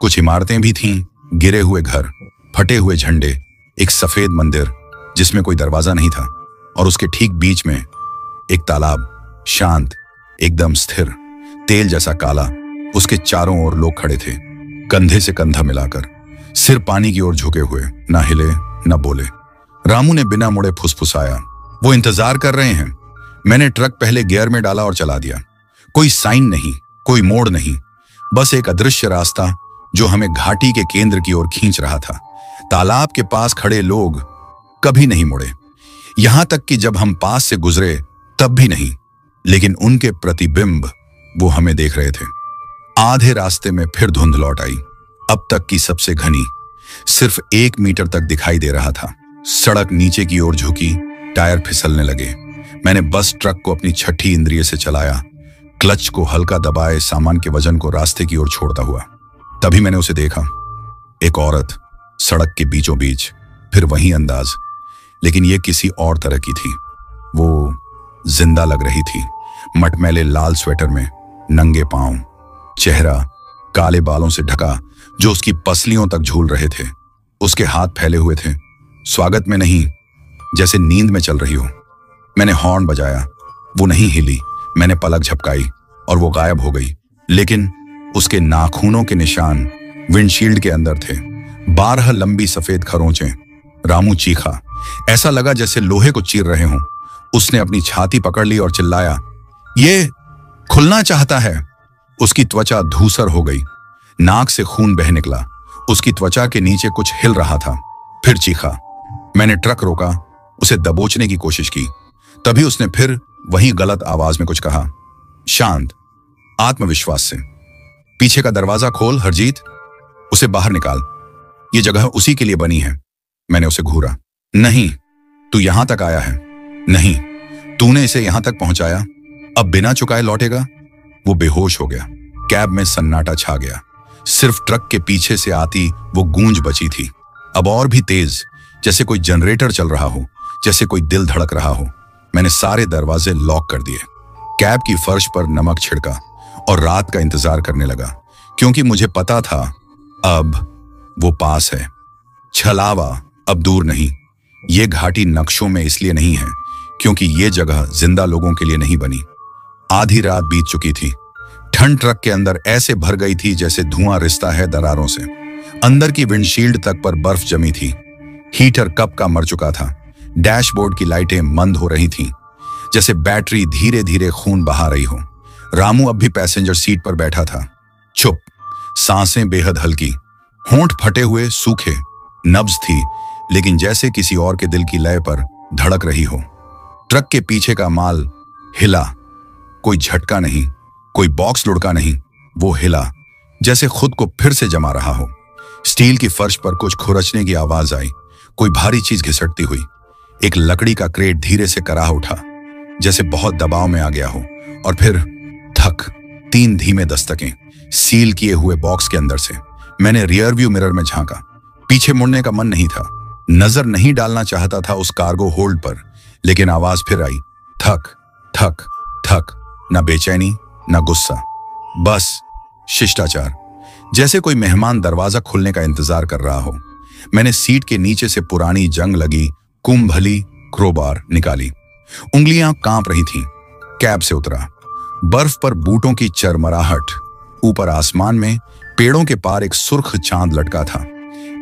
कुछ इमारतें भी थीं, गिरे हुए घर, फटे हुए झंडे, एक सफेद मंदिर जिसमें कोई दरवाजा नहीं था, और उसके ठीक बीच में एक तालाब, शांत, एकदम स्थिर, तेल जैसा काला। उसके चारों ओर लोग खड़े थे, कंधे से कंधा मिलाकर, सिर पानी की ओर झुके हुए, ना हिले ना बोले। रामू ने बिना मुड़े फुसफुसाया, वो इंतजार कर रहे हैं। मैंने ट्रक पहले गियर में डाला और चला दिया। कोई साइन नहीं, कोई मोड़ नहीं, बस एक अदृश्य रास्ता जो हमें घाटी के केंद्र की ओर खींच रहा था। तालाब के पास खड़े लोग कभी नहीं मुड़े, यहां तक कि जब हम पास से गुजरे तब भी नहीं, लेकिन उनके प्रतिबिंब वो हमें देख रहे थे। आधे रास्ते में फिर धुंध लौट आई, अब तक की सबसे घनी। सिर्फ 1 मीटर तक दिखाई दे रहा था। सड़क नीचे की ओर झुकी, टायर फिसलने लगे। मैंने बस ट्रक को अपनी छठी इंद्रिय से चलाया, क्लच को हल्का दबाए, सामान के वजन को रास्ते की ओर छोड़ता हुआ। तभी मैंने उसे देखा, एक औरत सड़क के बीचों बीच, फिर वही अंदाज, लेकिन ये किसी और तरह की थी। वो जिंदा लग रही थी, मटमैले लाल स्वेटर में, नंगे पांव, चेहरा काले बालों से ढका जो उसकी पसलियों तक झूल रहे थे। उसके हाथ फैले हुए थे, स्वागत में नहीं, जैसे नींद में चल रही हो। मैंने हॉर्न बजाया, वो नहीं हिली। मैंने पलक झपकाई और वो गायब हो गई, लेकिन उसके नाखूनों के निशान विंडशील्ड के अंदर थे। 12 लंबी सफेद खरोंचें। रामू चीखा, ऐसा लगा जैसे लोहे को चीर रहे हों। उसने अपनी छाती पकड़ ली और चिल्लाया, ये खुलना चाहता है। उसकी त्वचा धूसर हो गई, नाक से खून बह निकला। उसकी त्वचा के नीचे कुछ हिल रहा था। फिर चीखा। मैंने ट्रक रोका, उसे दबोचने की कोशिश की। तभी उसने फिर वही गलत आवाज में कुछ कहा, शांत, आत्मविश्वास से, पीछे का दरवाजा खोल हरजीत, उसे बाहर निकाल, ये जगह उसी के लिए बनी है। मैंने उसे घूरा। नहीं, तू यहां तक आया है। नहीं, तूने इसे यहां तक पहुंचाया, अब बिना चुकाए लौटेगा। वो बेहोश हो गया। कैब में सन्नाटा छा गया। सिर्फ ट्रक के पीछे से आती वो गूंज बची थी, अब और भी तेज, जैसे कोई जनरेटर चल रहा हो, जैसे कोई दिल धड़क रहा हो। मैंने सारे दरवाजे लॉक कर दिए। कैब की फर्श पर नमक छिड़का और रात का इंतजार करने लगा, क्योंकि मुझे पता था अब वो पास है। छलावा अब दूर नहीं। ये घाटी नक्शों में इसलिए नहीं है क्योंकि ये जगह जिंदा लोगों के लिए नहीं बनी। आधी रात बीत चुकी थी। ठंड ट्रक के अंदर ऐसे भर गई थी जैसे धुआं रिसता है दरारों से। अंदर की विंडशील्ड तक पर बर्फ जमी थी। हीटर कब का मर चुका था। डैशबोर्ड की लाइटें मंद हो रही थीं, जैसे बैटरी धीरे धीरे खून बहा रही हो। रामू अब भी पैसेंजर सीट पर बैठा था, चुप, सांसें बेहद हल्की, होंठ फटे हुए सूखे। नब्ज थी, लेकिन जैसे किसी और के दिल की लय पर धड़क रही हो। ट्रक के पीछे का माल हिला, कोई झटका नहीं, कोई बॉक्स लुढ़का नहीं, वो हिला जैसे खुद को फिर से जमा रहा हो। स्टील की फर्श पर कुछ खुरचने की आवाज आई, कोई भारी चीज घिसटती हुई। एक लकड़ी का क्रेट धीरे से कराह उठा, जैसे बहुत दबाव में आ गया हो, और फिर थक, 3 धीमे दस्तकें सील किए हुए बॉक्स के अंदर से। मैंने रियर व्यू मिरर में झांका। पीछे मुड़ने का मन नहीं था, नजर नहीं डालना चाहता था उस कार्गो होल्ड पर, लेकिन आवाज फिर आई, थक थक थक। न बेचैनी न गुस्सा, बस शिष्टाचार, जैसे कोई मेहमान दरवाजा खुलने का इंतजार कर रहा हो। मैंने सीट के नीचे से पुरानी जंग लगी कुंभली क्रोबार निकाली। उंगलियां कांप रही थीं। कैब से उतरा। बर्फ पर बूटों की चरमराहट। ऊपर आसमान में पेड़ों के पार एक सुर्ख चांद लटका था।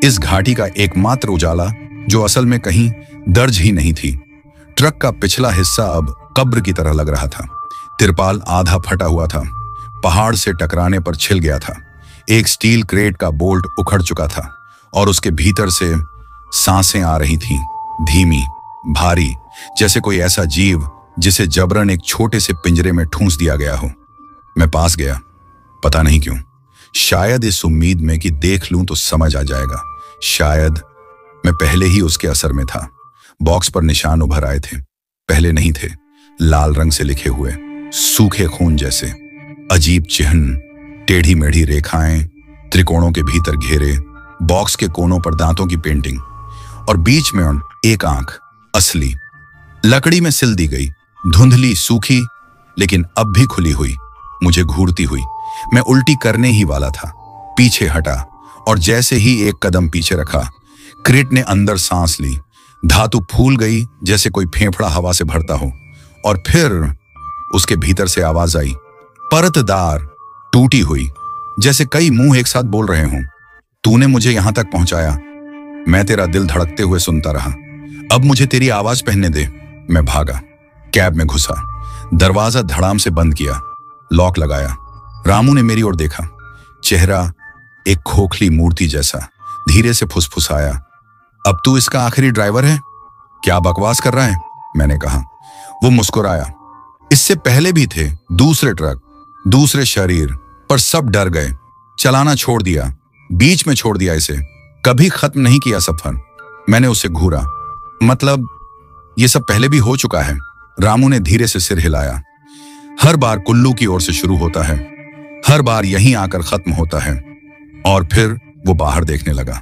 इस घाटी का एकमात्र उजाला जो असल में कहीं दर्ज ही नहीं थी। ट्रक का पिछला हिस्सा अब कब्र की तरह लग रहा था। तिरपाल आधा फटा हुआ था, पहाड़ से टकराने पर छिल गया था। एक स्टील क्रेट का बोल्ट उखड़ चुका था और उसके भीतर से सांसें आ रही थीं, धीमी, भारी, जैसे कोई ऐसा जीव जिसे जबरन एक छोटे से पिंजरे में ठूंस दिया गया हो। मैं पास गया, पता नहीं क्यों, शायद इस उम्मीद में कि देख लूं तो समझ आ जाएगा। शायद मैं पहले ही उसके असर में था। बॉक्स पर निशान उभर आए थे, पहले नहीं थे, लाल रंग से लिखे हुए, सूखे खून जैसे, अजीब चिन्ह, टेढ़ी मेढ़ी रेखाएं, त्रिकोणों के भीतर घेरे, बॉक्स के कोनों पर दांतों की पेंटिंग और बीच में एक आंख, असली। लकड़ी में सिल दी गई, धुंधली, सूखी, लेकिन अब भी खुली हुई, मुझे घूरती हुई। मैं उल्टी करने ही वाला था, पीछे हटा और जैसे ही एक कदम पीछे रखा, क्रेट ने अंदर सांस ली। धातु फूल गई जैसे कोई फेफड़ा हवा से भरता हो, और फिर उसके भीतर से आवाज आई, परतदार, टूटी हुई, जैसे कई मुंह एक साथ बोल रहे हों। तूने मुझे यहां तक पहुंचाया, मैं तेरा दिल धड़कते हुए सुनता रहा, अब मुझे तेरी आवाज पहनने दे। मैं भागा, कैब में घुसा, दरवाजा धड़ाम से बंद किया, लॉक लगाया। रामू ने मेरी ओर देखा, चेहरा एक खोखली मूर्ति जैसा, धीरे से फुसफुसाया, अब तू इसका आखिरी ड्राइवर है? क्या बकवास कर रहा है? मैंने कहा। वो मुस्कुराया, इससे पहले भी थे दूसरे ट्रक, दूसरे शरीर, पर सब डर गए, चलाना छोड़ दिया, बीच में छोड़ दिया इसे, कभी खत्म नहीं किया सफर। मैंने उसे घूरा, मतलब ये सब पहले भी हो चुका है। रामू ने धीरे से सिर हिलाया, हर बार कुल्लू की ओर से शुरू होता है, हर बार यहीं आकर खत्म होता है। और फिर वो बाहर देखने लगा,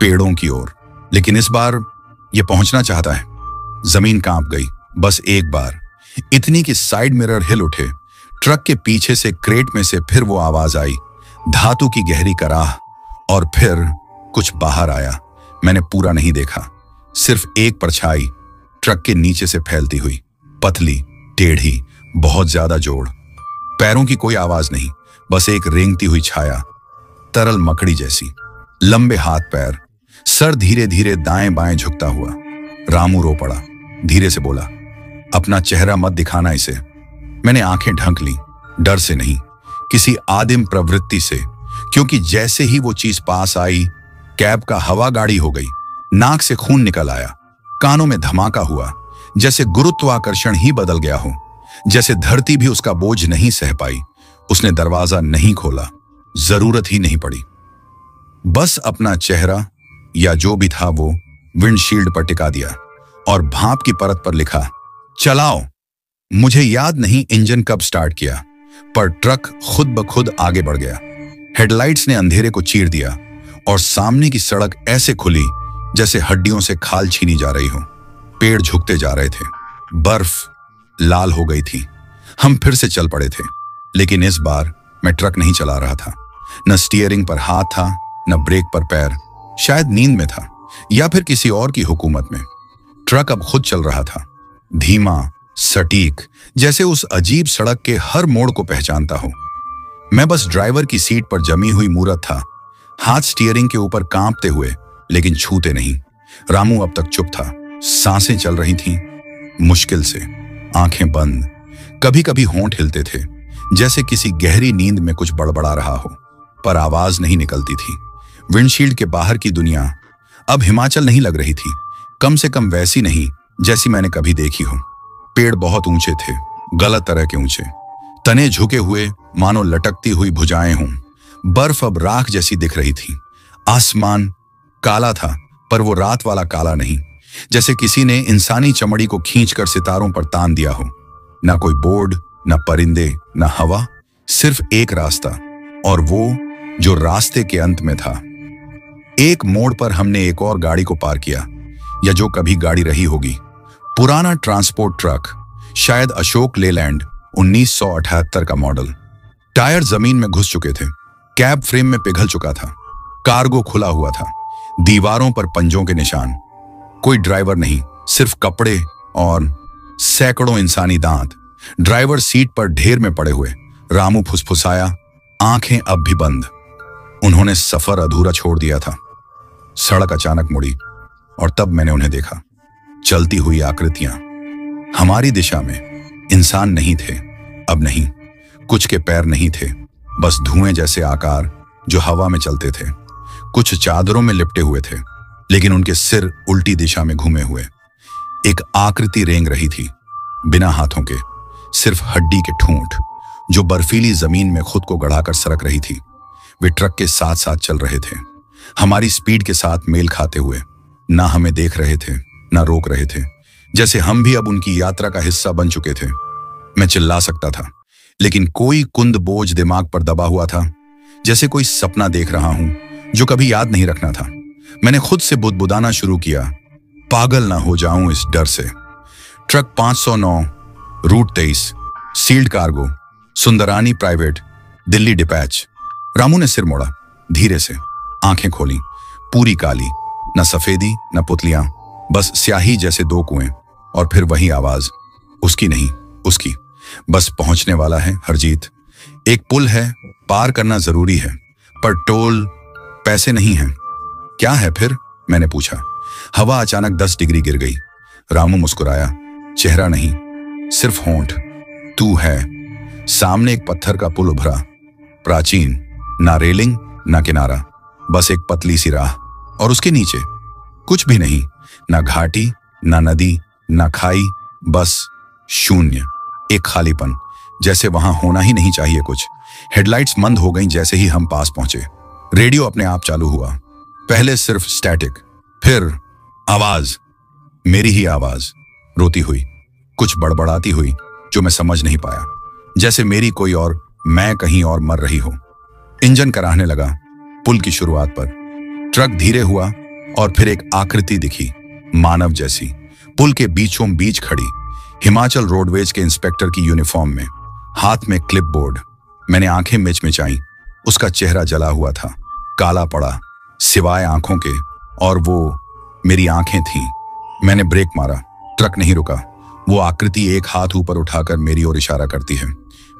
पेड़ों की ओर, लेकिन इस बार ये पहुंचना चाहता है। जमीन कांप गई, बस एक बार, इतनी कि साइड मिरर हिल उठे। ट्रक के पीछे से, क्रेट में से फिर वो आवाज आई, धातु की गहरी कराह, और फिर कुछ बाहर आया। मैंने पूरा नहीं देखा, सिर्फ एक परछाई ट्रक के नीचे से फैलती हुई, पतली, टेढ़ी, बहुत ज्यादा जोड़। पैरों की कोई आवाज नहीं, बस एक रेंगती हुई छाया, तरल मकड़ी जैसी, लंबे हाथ पैर, सर धीरे धीरे दाएं बाएं झुकता हुआ। रामू रो पड़ा, धीरे से बोला, अपना चेहरा मत दिखाना इसे। मैंने आंखें ढंक ली, डर से नहीं, किसी आदिम प्रवृत्ति से, क्योंकि जैसे ही वो चीज पास आई, कैब का हवा गाड़ी हो गई, नाक से खून निकल आया, कानों में धमाका हुआ, जैसे गुरुत्वाकर्षण ही बदल गया हो, जैसे धरती भी उसका बोझ नहीं सह पाई। उसने दरवाजा नहीं खोला, जरूरत ही नहीं पड़ी, बस अपना चेहरा या जो भी था वो विंडशील्ड पर टिका दिया और भाप की परत पर लिखा, चलाओ। मुझे याद नहीं इंजन कब स्टार्ट किया, पर ट्रक खुद ब खुद आगे बढ़ गया। हेडलाइट्स ने अंधेरे को चीर दिया और सामने की सड़क ऐसे खुली जैसे हड्डियों से खाल छीनी जा रही हो। पेड़ झुकते जा रहे थे, बर्फ लाल हो गई थी। हम फिर से चल पड़े थे, लेकिन इस बार मैं ट्रक नहीं चला रहा था। न स्टीयरिंग पर हाथ था, न ब्रेक पर पैर। शायद नींद में था या फिर किसी और की हुकूमत में। ट्रक अब खुद चल रहा था, धीमा, सटीक, जैसे उस अजीब सड़क के हर मोड़ को पहचानता हो। मैं बस ड्राइवर की सीट पर जमी हुई मूरत था, हाथ स्टीयरिंग के ऊपर कांपते हुए, लेकिन छूते नहीं। रामू अब तक चुप था, सांसें चल रही थीं, मुश्किल से, आंखें बंद। कभी कभी होंठ हिलते थे, जैसे किसी गहरी नींद में कुछ बड़बड़ा रहा हो, पर आवाज नहीं निकलती थी। विंडशील्ड के बाहर की दुनिया अब हिमाचल नहीं लग रही थी, कम से कम वैसी नहीं जैसी मैंने कभी देखी हो। पेड़ बहुत ऊंचे थे, गलत तरह के ऊंचे, तने झुके हुए मानो लटकती हुई भुजाएं हों। बर्फ अब राख जैसी दिख रही थी। आसमान काला था, पर वो रात वाला काला नहीं, जैसे किसी ने इंसानी चमड़ी को खींचकर सितारों पर तान दिया हो। ना कोई बोर्ड, ना परिंदे, ना हवा, सिर्फ एक रास्ता, और वो जो रास्ते के अंत में था। एक मोड़ पर हमने एक और गाड़ी को पार किया, या जो कभी गाड़ी रही होगी। पुराना ट्रांसपोर्ट ट्रक, शायद अशोक लेलैंड, 1978 का मॉडल। टायर जमीन में घुस चुके थे, कैब फ्रेम में पिघल चुका था, कार्गो खुला हुआ था, दीवारों पर पंजों के निशान। कोई ड्राइवर नहीं, सिर्फ कपड़े और सैकड़ों इंसानी दांत। ड्राइवर सीट पर ढेर में पड़े हुए। रामू फुसफुसाया, आंखें अब भी बंद। उन्होंने सफर अधूरा छोड़ दिया था। सड़क अचानक मुड़ी, और तब मैंने उन्हें देखा, चलती हुई आकृतियां। हमारी दिशा में इंसान नहीं थे, अब नहीं। कुछ के पैर नहीं थे, बस धुएं जैसे आकार जो हवा में चलते थे। कुछ चादरों में लिपटे हुए थे, लेकिन उनके सिर उल्टी दिशा में घूमे हुए। एक आकृति रेंग रही थी, बिना हाथों के, सिर्फ हड्डी के ठूंठ, जो बर्फीली जमीन में खुद को गड़ाकर सरक रही थी। वे ट्रक के साथ साथ चल रहे थे, हमारी स्पीड के साथ मेल खाते हुए। ना हमें देख रहे थे, ना रोक रहे थे, जैसे हम भी अब उनकी यात्रा का हिस्सा बन चुके थे। मैं चिल्ला सकता था, लेकिन कोई कुंद बोझ दिमाग पर दबा हुआ था, जैसे कोई सपना देख रहा हूं जो कभी याद नहीं रखना था। मैंने खुद से बुदबुदाना शुरू किया, पागल ना हो जाऊं इस डर से। Truck 509, route 23, sealed cargo, Sundarani private, Delhi dispatch. Ramu ने सिर मोड़ा, धीरे से आंखें खोली, पूरी काली, न सफेदी न पुतलियां, बस स्याही जैसे दो कुएं। और फिर वही आवाज, उसकी नहीं, उसकी। बस पहुंचने वाला है हरजीत। एक पुल है, पार करना जरूरी है, पर टोल पैसे नहीं हैं। क्या है फिर? मैंने पूछा। हवा अचानक 10 डिग्री गिर गई। रामू मुस्कुराया, चेहरा नहीं, सिर्फ होंठ। तू है। सामने एक पत्थर का पुल उभरा, प्राचीन, ना रेलिंग ना किनारा, बस एक पतली सी राह। और उसके नीचे कुछ भी नहीं, ना घाटी ना नदी ना खाई, बस शून्य, एक खालीपन, जैसे वहां होना ही नहीं चाहिए कुछ। हेडलाइट्स मंद हो गईं जैसे ही हम पास पहुंचे। रेडियो अपने आप चालू हुआ, पहले सिर्फ स्टैटिक, फिर आवाज, मेरी ही आवाज, रोती हुई, कुछ बड़बड़ाती हुई जो मैं समझ नहीं पाया, जैसे मेरी कोई और मैं कहीं और मर रही हो। इंजन कराहने लगा पुल की शुरुआत पर। ट्रक धीरे हुआ और फिर एक आकृति दिखी, मानव जैसी, पुल के बीचों बीच खड़ी, हिमाचल रोडवेज के इंस्पेक्टर की यूनिफॉर्म में, हाथ में क्लिपबोर्ड। मैंने आंखें मिचमिचाई। उसका चेहरा जला हुआ था, काला पड़ा, सिवाय आंखों के, और वो मेरी आंखें थीं। मैंने ब्रेक मारा, ट्रक नहीं रुका। वो आकृति एक हाथ ऊपर उठाकर मेरी ओर इशारा करती है,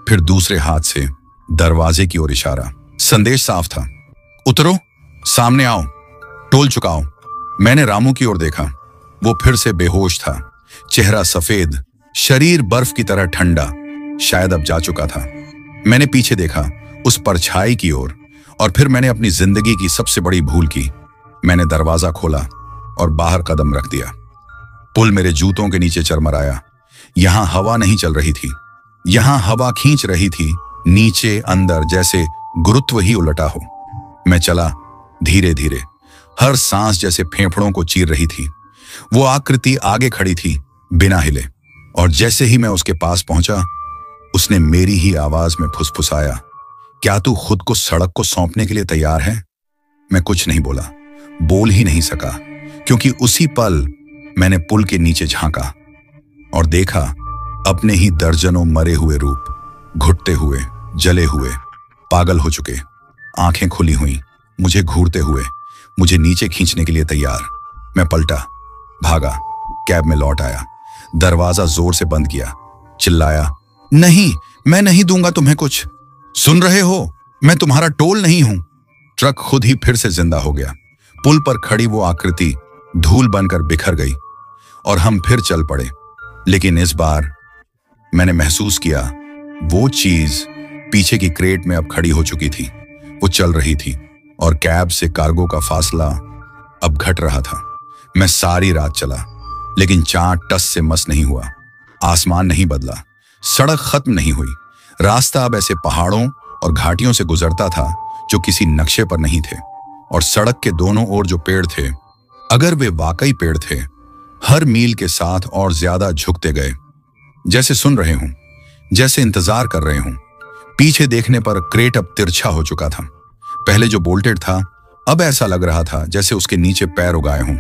फिर दूसरे हाथ से दरवाजे की ओर इशारा। संदेश साफ था, उतरो, सामने आओ, टोल चुकाओ। मैंने रामू की ओर देखा। वो फिर से बेहोश था, चेहरा सफेद, शरीर बर्फ की तरह ठंडा, शायद अब जा चुका था। मैंने पीछे देखा, उस परछाई की ओर, और फिर मैंने अपनी जिंदगी की सबसे बड़ी भूल की। मैंने दरवाजा खोला और बाहर कदम रख दिया। पुल मेरे जूतों के नीचे चरमराया। यहां हवा नहीं चल रही थी, यहां हवा खींच रही थी, नीचे अंदर, जैसे गुरुत्व ही उलटा हो। मैं चला धीरे धीरे, हर सांस जैसे फेफड़ों को चीर रही थी। वो आकृति आगे खड़ी थी, बिना हिले, और जैसे ही मैं उसके पास पहुंचा, उसने मेरी ही आवाज में फुसफुसाया, क्या तू खुद को सड़क को सौंपने के लिए तैयार है? मैं कुछ नहीं बोला, बोल ही नहीं सका, क्योंकि उसी पल मैंने पुल के नीचे झांका और देखा अपने ही दर्जनों मरे हुए रूप, घुटते हुए, जले हुए, पागल हो चुके, आंखें खुली हुई, मुझे घूरते हुए, मुझे नीचे खींचने के लिए तैयार। मैं पलटा, भागा, कैब में लौट आया, दरवाजा जोर से बंद किया, चिल्लाया, नहीं, मैं नहीं दूंगा तुम्हें कुछ। सुन रहे हो? मैं तुम्हारा टोल नहीं हूं। ट्रक खुद ही फिर से जिंदा हो गया। पुल पर खड़ी वो आकृति धूल बनकर बिखर गई और हम फिर चल पड़े। लेकिन इस बार मैंने महसूस किया, वो चीज पीछे की क्रेट में अब खड़ी हो चुकी थी। वो चल रही थी और कैब से कार्गो का फासला अब घट रहा था। मैं सारी रात चला, लेकिन चांद टस से मस नहीं हुआ, आसमान नहीं बदला, सड़क खत्म नहीं हुई। रास्ता अब ऐसे पहाड़ों और घाटियों से गुजरता था जो किसी नक्शे पर नहीं थे, और सड़क के दोनों ओर जो पेड़ थे, अगर वे वाकई पेड़ थे, हर मील के साथ और ज्यादा झुकते गए, जैसे सुन रहे हों, जैसे इंतजार कर रहे हों। पीछे देखने पर क्रेट अब तिरछा हो चुका था। पहले जो बोल्टेड था, अब ऐसा लग रहा था जैसे उसके नीचे पैर उगाए हों।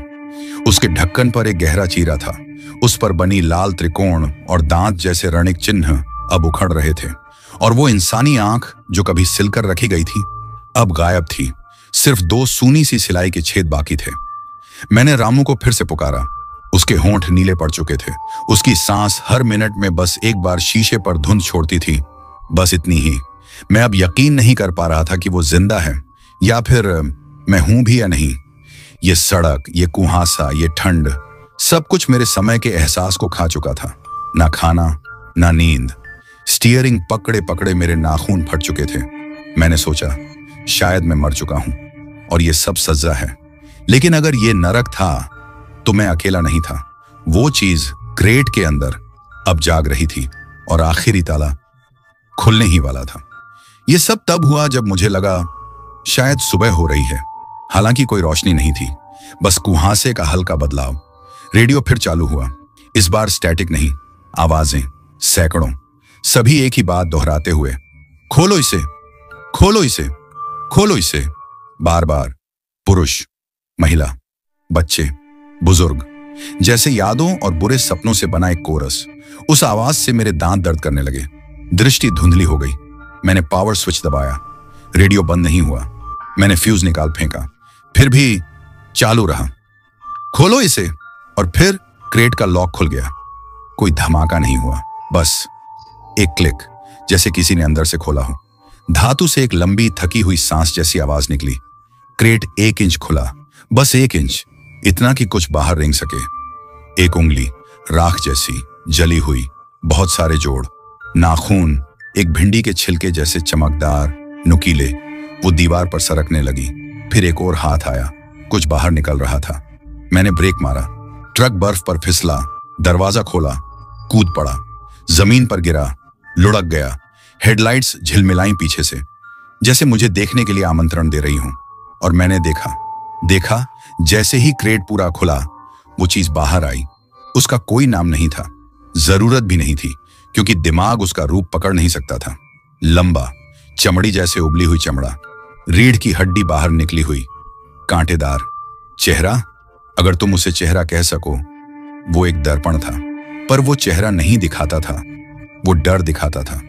उसके ढक्कन पर एक गहरा चीरा था, उस पर बनी लाल त्रिकोण और दांत जैसे रणिक चिन्ह अब उखड़ रहे थे, और वो इंसानी आंख जो कभी सिलकर रखी गई थी, अब गायब थी। सिर्फ 2 सूनी सी सिलाई के छेद बाकी थे। मैंने रामू को फिर से पुकारा। उसके होंठ नीले पड़ चुके थे, उसकी सांस हर मिनट में बस एक बार शीशे पर धुंध छोड़ती थी, बस इतनी ही। मैं अब यकीन नहीं कर पा रहा था कि वो जिंदा है, या फिर मैं हूं भी या नहीं। ये सड़क, ये कुहासा, ये ठंड, सब कुछ मेरे समय के एहसास को खा चुका था। ना खाना, ना नींद। स्टीयरिंग पकड़े पकड़े मेरे नाखून फट चुके थे। मैंने सोचा शायद मैं मर चुका हूं और ये सब सजा है। लेकिन अगर ये नरक था तो मैं अकेला नहीं था। वो चीज क्रेट के अंदर अब जाग रही थी और आखिरी ताला खुलने ही वाला था। ये सब तब हुआ जब मुझे लगा शायद सुबह हो रही है। हालांकि कोई रोशनी नहीं थी, बस कुहासे का हल्का बदलाव। रेडियो फिर चालू हुआ। इस बार स्टैटिक नहीं, आवाजें, सैकड़ों, सभी एक ही बात दोहराते हुए, खोलो इसे, खोलो इसे, खोलो इसे। बार बार। पुरुष, महिला, बच्चे, बुजुर्ग, जैसे यादों और बुरे सपनों से बना एक कोरस। उस आवाज से मेरे दांत दर्द करने लगे। दृष्टि धुंधली हो गई। मैंने पावर स्विच दबाया। रेडियो बंद नहीं हुआ। मैंने फ्यूज निकाल फेंका, फिर भी चालू रहा। खोलो इसे। और फिर क्रेट का लॉक खुल गया। कोई धमाका नहीं हुआ, बस एक क्लिक, जैसे किसी ने अंदर से खोला हो। धातु से एक लंबी थकी हुई सांस जैसी आवाज निकली। क्रेट 1 इंच खुला, बस 1 इंच, इतना कि कुछ बाहर रेंग सके। एक उंगली, राख जैसी, जली हुई, बहुत सारे जोड़, नाखून एक भिंडी के छिलके जैसे चमकदार, नुकीले, वो दीवार पर सरकने लगी। फिर एक और हाथ आया, कुछ बाहर निकल रहा था। मैंने ब्रेक मारा। ट्रक बर्फ पर फिसला, दरवाजा खोला, कूद पड़ा, जमीन पर गिरा, लुढ़क गया। हेडलाइट्स झिलमिलाई पीछे से, जैसे मुझे देखने के लिए आमंत्रण दे रही हूं। और मैंने देखा जैसे ही क्रेट पूरा खुला, वो चीज बाहर आई। उसका कोई नाम नहीं था, जरूरत भी नहीं थी, क्योंकि दिमाग उसका रूप पकड़ नहीं सकता था। लंबा, चमड़ी जैसे उबली हुई चमड़ा, रीढ़ की हड्डी बाहर निकली हुई, कांटेदार चेहरा। अगर तुम उसे चेहरा कह सको, वो एक दर्पण था। पर वो चेहरा नहीं दिखाता था, वो डर दिखाता था।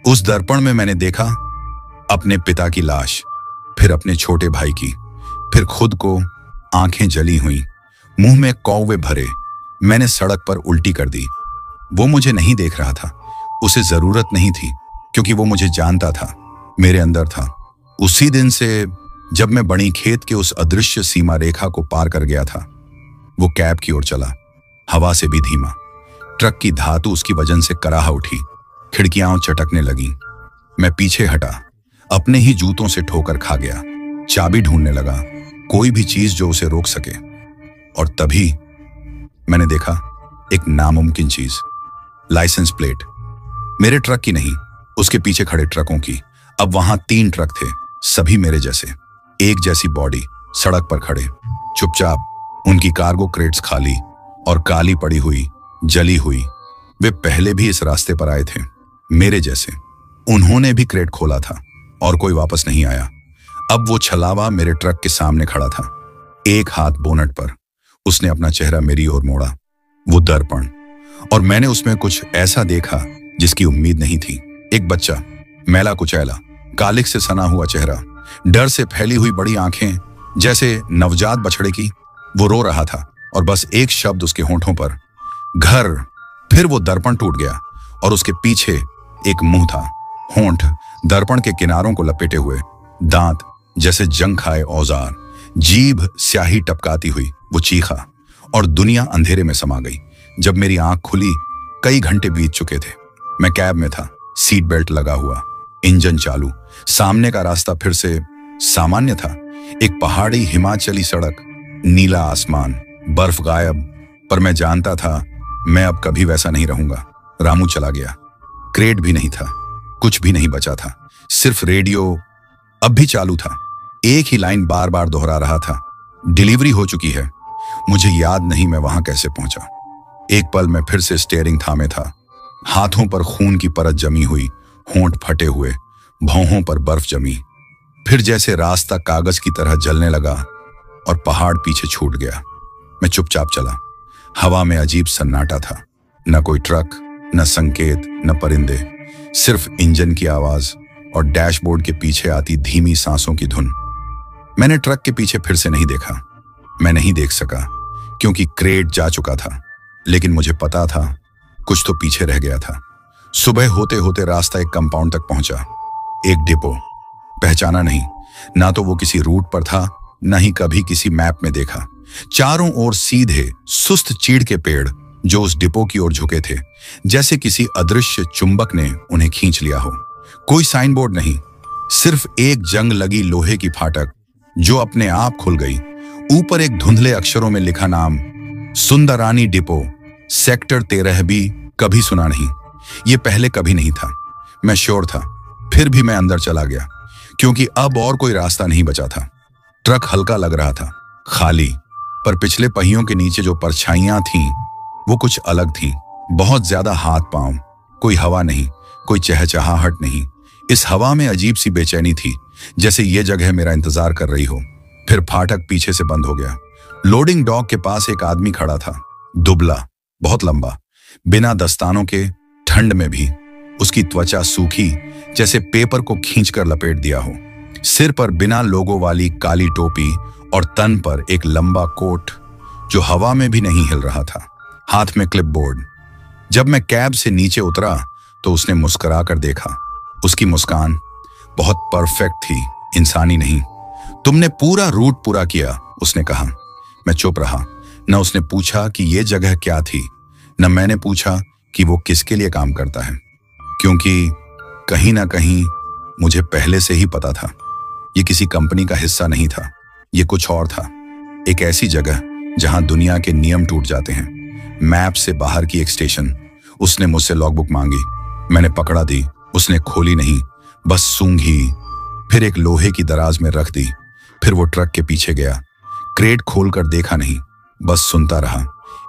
उस दर्पण में मैंने देखा अपने पिता की लाश, फिर अपने छोटे भाई की, फिर खुद को। आंखें जली हुई, मुंह में कौवे भरे। मैंने सड़क पर उल्टी कर दी। वो मुझे नहीं देख रहा था, उसे जरूरत नहीं थी, क्योंकि वो मुझे जानता था, मेरे अंदर था। उसी दिन से जब मैं बणी खेत के उस अदृश्य सीमा रेखा को पार कर गया था, वो कैब की ओर चला, हवा से भी धीमा। ट्रक की धातु उसकी वजन से कराह उठी, खिड़कियां चटकने लगी। मैं पीछे हटा, अपने ही जूतों से ठोकर खा गया। चाबी ढूंढने लगा, कोई भी चीज जो उसे रोक सके। और तभी मैंने देखा एक नामुमकिन चीज, लाइसेंस प्लेट। मेरे ट्रक की नहीं, उसके पीछे खड़े ट्रकों की। अब वहां 3 ट्रक थे, सभी मेरे जैसे, एक जैसी बॉडी, सड़क पर खड़े, चुपचाप। उनकी कार्गो क्रेट्स खाली और काली पड़ी हुई, जली हुई। वे पहले भी इस रास्ते पर आए थे, मेरे जैसे। उन्होंने भी क्रेट खोला था और कोई वापस नहीं आया। अब वो छलावा मेरे ट्रक के सामने खड़ा था, एक हाथ बोनट पर। उसने अपना चेहरा मेरी ओर मोड़ा, वो दर्पण। और मैंने उसमें कुछ ऐसा देखा जिसकी उम्मीद नहीं थी। एक बच्चा, मैला कुचैला, कालिक से सना हुआ चेहरा, डर से फैली हुई बड़ी आंखें जैसे नवजात बछड़े की। वो रो रहा था और बस एक शब्द उसके होंठों पर, घर। फिर वो दर्पण टूट गया और उसके पीछे एक मुंह था, होंठ दर्पण के किनारों को लपेटे हुए, दांत जैसे जंग खाए औजार, जीभ स्याही टपकाती हुई। वो चीखा और दुनिया अंधेरे में समा गई। जब मेरी आंख खुली, कई घंटे बीत चुके थे। मैं कैब में था, सीट बेल्ट लगा हुआ, इंजन चालू। सामने का रास्ता फिर से सामान्य था, एक पहाड़ी हिमाचली सड़क, नीला आसमान, बर्फ गायब। पर मैं जानता था मैं अब कभी वैसा नहीं रहूंगा। रामू चला गया, क्रेट भी नहीं था, कुछ भी नहीं बचा था। सिर्फ रेडियो अब भी चालू था, एक ही लाइन बार बार दोहरा रहा था, डिलीवरी हो चुकी है। मुझे याद नहीं मैं वहां कैसे पहुंचा। एक पल में फिर से स्टीयरिंग थामे था, हाथों पर खून की परत जमी हुई, होंठ फटे हुए, भौहों पर बर्फ जमी। फिर जैसे रास्ता कागज की तरह जलने लगा और पहाड़ पीछे छूट गया। मैं चुपचाप चला। हवा में अजीब सन्नाटा था, न कोई ट्रक, न संकेत, न परिंदे, सिर्फ इंजन की आवाज और डैशबोर्ड के पीछे आती धीमी सांसों की धुन। मैंने ट्रक के पीछे फिर से नहीं देखा। मैं नहीं देख सका क्योंकि क्रेट जा चुका था, लेकिन मुझे पता था कुछ तो पीछे रह गया था। सुबह होते होते रास्ता एक कंपाउंड तक पहुंचा, एक डिपो। पहचाना नहीं, ना तो वो किसी रूट पर था न ही कभी किसी मैप में देखा। चारों ओर सीधे सुस्त चीड़ के पेड़ जो उस डिपो की ओर झुके थे, जैसे किसी अदृश्य चुंबक ने उन्हें खींच लिया हो। कोई साइन बोर्ड नहीं, सिर्फ एक जंग लगी लोहे की फाटक जो अपने आप खुल गई। ऊपर एक धुंधले अक्षरों में लिखा नाम, सुंदरानी डिपो, सेक्टर 13 भी। कभी सुना नहीं, ये पहले कभी नहीं था। मैं श्योर था, फिर भी मैं अंदर चला गया क्योंकि अब और कोई रास्ता नहीं बचा था। ट्रक हल्का लग रहा था, खाली, पर पिछले पहियों के नीचे जो परछाइयां थीं वो कुछ अलग थीं। बहुत ज्यादा हाथ पांव, कोई हवा नहीं, कोई चहचहाहट नहीं। इस हवा में अजीब सी बेचैनी थी, जैसे ये जगह मेरा इंतजार कर रही हो। फिर फाटक पीछे से बंद हो गया। लोडिंग डॉक के पास एक आदमी खड़ा था, दुबला, बहुत लंबा, बिना दस्तानों के। ठंड में भी उसकी त्वचा सूखी, जैसे पेपर को खींचकर लपेट दिया हो। सिर पर बिना लोगो वाली काली टोपी और तन पर एक लंबा कोट जो हवा में भी नहीं हिल रहा था। हाथ में क्लिपबोर्ड। जब मैं कैब से नीचे उतरा तो उसने मुस्कुरा कर देखा। उसकी मुस्कान बहुत परफेक्ट थी, इंसानी नहीं। तुमने पूरा रूट पूरा किया, उसने कहा। मैं चुप रहा। न उसने पूछा कि यह जगह क्या थी, न मैंने पूछा कि वो किसके लिए काम करता है, क्योंकि कहीं ना कहीं मुझे पहले से ही पता था ये किसी कंपनी का हिस्सा नहीं था। ये कुछ और था, एक ऐसी जगह जहां दुनिया के नियम टूट जाते हैं। मैप से बाहर की एक स्टेशन। उसने मुझसे लॉगबुक मांगी, मैंने पकड़ा दी। उसने खोली नहीं, बस सूंघी, फिर एक लोहे की दराज में रख दी। फिर वो ट्रक के पीछे गया। क्रेट खोलकर देखा नहीं, बस सुनता रहा।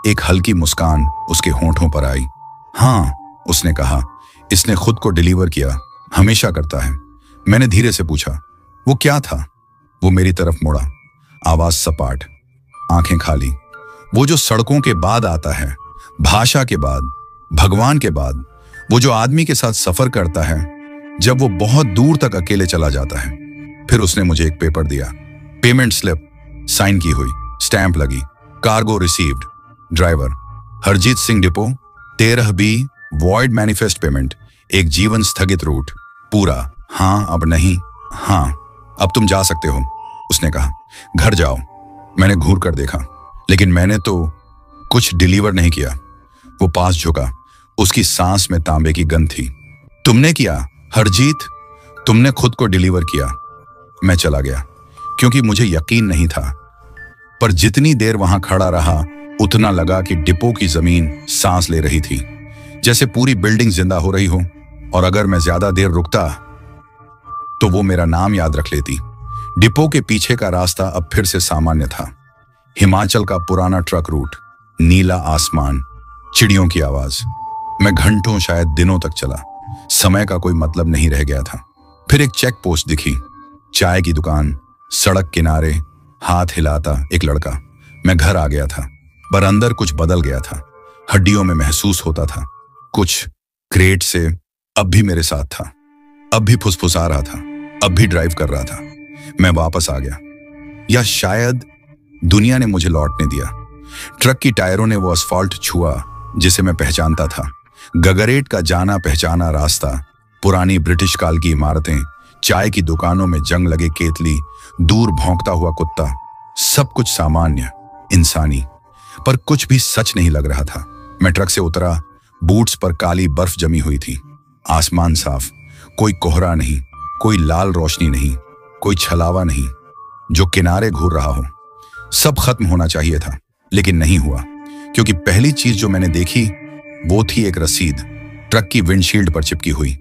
एक हल्की मुस्कान उसके होंठों पर आई। हाँ, उसने कहा, इसने खुद को डिलीवर किया, हमेशा करता है। मैंने धीरे से पूछा, वो क्या था? वो मेरी तरफ मुड़ा, आवाज सपाट, आंखें खाली। वो जो सड़कों के बाद आता है, भाषा के बाद, भगवान के बाद, वो जो आदमी के साथ सफर करता है जब वो बहुत दूर तक अकेले चला जाता है। फिर उसने मुझे एक पेपर दिया, पेमेंट स्लिप, साइन की हुई, स्टैंप लगी, cargo received, driver Harjeet Singh depot, 13B, void manifest payment, एक जीवन स्थगित रूट, पूरा। हाँ, अब नहीं। हाँ, अब तुम जा सकते हो, उसने कहा। घर जाओ। मैंने घूर कर देखा, लेकिन मैंने तो कुछ डिलीवर नहीं किया। वो पास झुका, उसकी सांस में तांबे की गंध थी। तुमने किया हरजीत, तुमने खुद को डिलीवर किया। मैं चला गया क्योंकि मुझे यकीन नहीं था, पर जितनी देर वहां खड़ा रहा उतना लगा कि डिपो की जमीन सांस ले रही थी, जैसे पूरी बिल्डिंग जिंदा हो रही हो। और अगर मैं ज्यादा देर रुकता तो वो मेरा नाम याद रख लेती। डिपो के पीछे का रास्ता अब फिर से सामान्य था। हिमाचल का पुराना ट्रक रूट, नीला आसमान, चिड़ियों की आवाज। मैं घंटों, शायद दिनों तक चला। समय का कोई मतलब नहीं रह गया था। फिर एक चेक पोस्ट दिखी, चाय की दुकान, सड़क किनारे, हाथ हिलाता एक लड़का। मैं घर आ गया था, पर अंदर कुछ बदल गया था। हड्डियों में महसूस होता था कुछ। क्रेट से अब भी मेरे साथ था, अब भी फुसफुसा रहा था, अब भी ड्राइव कर रहा था। मैं वापस आ गया, या शायद दुनिया ने मुझे लौटने दिया। ट्रक की टायरों ने वो असफाल्ट छुआ जिसे मैं पहचानता था। गगरेट का जाना पहचाना रास्ता, पुरानी ब्रिटिश काल की इमारतें, चाय की दुकानों में जंग लगे केतली, दूर भौंकता हुआ कुत्ता, सब कुछ सामान्य, इंसानी, पर कुछ भी सच नहीं लग रहा था। मैं ट्रक से उतरा, बूट्स पर काली बर्फ जमी हुई थी। आसमान साफ, कोई कोहरा नहीं, कोई लाल रोशनी नहीं, कोई छलावा नहीं जो किनारे घूर रहा हो। सब खत्म होना चाहिए था, लेकिन नहीं हुआ, क्योंकि पहली चीज जो मैंने देखी वो थी एक रसीद, ट्रक की विंडशील्ड पर चिपकी हुई।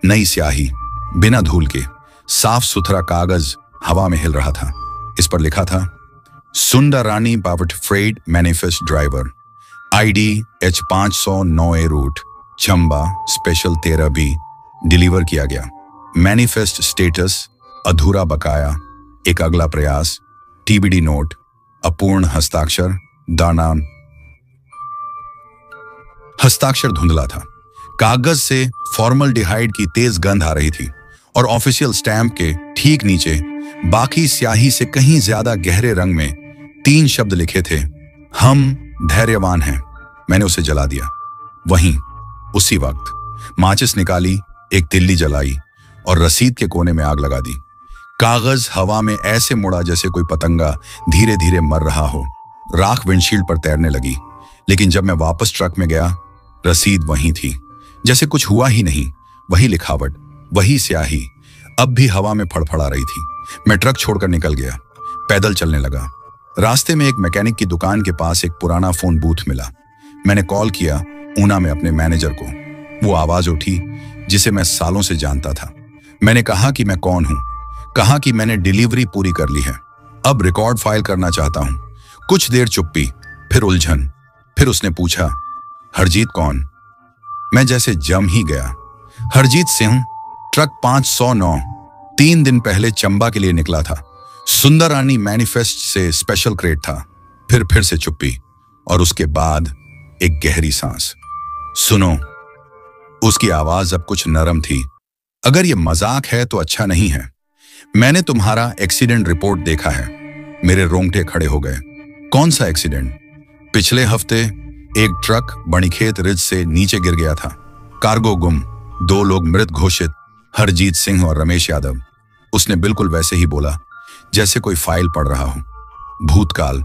नई स्याही, बिना धूल के, साफ सुथरा कागज हवा में हिल रहा था। इस पर लिखा था, सुंदरानी पावर्ट freight manifest driver, ID H509A route, Chamba special 13B, deliver किया गया। मैनिफेस्ट स्टेटस अधूरा बकाया, एक अगला प्रयास, TBD नोट, अपूर्ण हस्ताक्षर, दानान। हस्ताक्षर धुंधला था, कागज से फॉर्मल्डिहाइड की तेज गंध आ रही थी, और ऑफिशियल स्टैंप के ठीक नीचे बाकी स्याही से कहीं ज्यादा गहरे रंग में 3 शब्द लिखे थे, हम धैर्यवान हैं। मैंने उसे जला दिया। वहीं उसी वक्त माचिस निकाली, एक तिल्ली जलाई और रसीद के कोने में आग लगा दी। कागज हवा में ऐसे मुड़ा जैसे कोई पतंगा धीरे धीरे मर रहा हो। राख विंडशील्ड पर तैरने लगी, लेकिन जब मैं वापस ट्रक में गया, रसीद वहीं थी, जैसे कुछ हुआ ही नहीं। वही लिखावट, वही स्याही, अब भी हवा में फड़फड़ा रही थी। मैं ट्रक छोड़कर निकल गया, पैदल चलने लगा। रास्ते में एक मैकेनिक की दुकान के पास एक पुराना फोन बूथ मिला। मैंने कॉल किया ऊना में अपने मैनेजर को। वो आवाज उठी जिसे मैं सालों से जानता था। मैंने कहा कि मैं कौन हूं, कहा कि मैंने डिलीवरी पूरी कर ली है, अब रिकॉर्ड फाइल करना चाहता हूं। कुछ देर चुप्पी, फिर उलझन, फिर उसने पूछा, हरजीत कौन? मैं जैसे जम ही गया। हरजीत सिंह, ट्रक 509, 3 दिन पहले चंबा के लिए निकला था। सुंदर रानी मैनिफेस्ट से स्पेशल क्रेट था। फिर से चुप्पी, और उसके बाद एक गहरी सांस। सुनो, उसकी आवाज अब कुछ नरम थी। अगर ये मजाक है तो अच्छा नहीं है। मैंने तुम्हारा एक्सीडेंट रिपोर्ट देखा है। मेरे रोंगटे खड़े हो गए। कौन सा एक्सीडेंट? पिछले हफ्ते एक ट्रक बणिखेत रिज से नीचे गिर गया था। कार्गो गुम, 2 लोग मृत घोषित, हरजीत सिंह और रमेश यादव। उसने बिल्कुल वैसे ही बोला जैसे कोई फाइल पढ़ रहा हो। भूतकाल,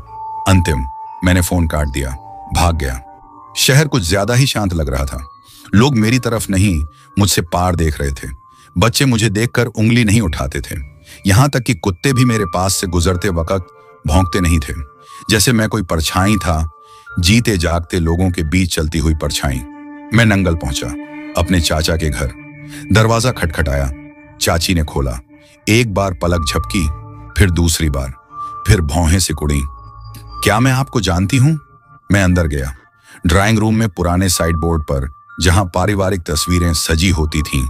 अंतिम। मैंने फोन काट दिया, भाग गया। शहर कुछ ज्यादा ही शांत लग रहा था। लोग मेरी तरफ नहीं, मुझसे पार देख रहे थे। बच्चे मुझे देखकर उंगली नहीं उठाते थे। यहां तक कि कुत्ते भी मेरे पास से गुजरते वक्त भौंकते नहीं थे, जैसे मैं कोई परछाई था, जीते जागते लोगों के बीच चलती हुई परछाई। मैं नंगल पहुंचा, अपने चाचा के घर। दरवाजा खटखटाया। चाची ने खोला। एक बार पलक झपकी, फिर दूसरी बार, फिर भौहें सिकुड़ी। क्या मैं आपको जानती हूं? मैं अंदर गया। ड्राइंग रूम में पुराने साइड बोर्ड पर जहां पारिवारिक तस्वीरें सजी होती थीं,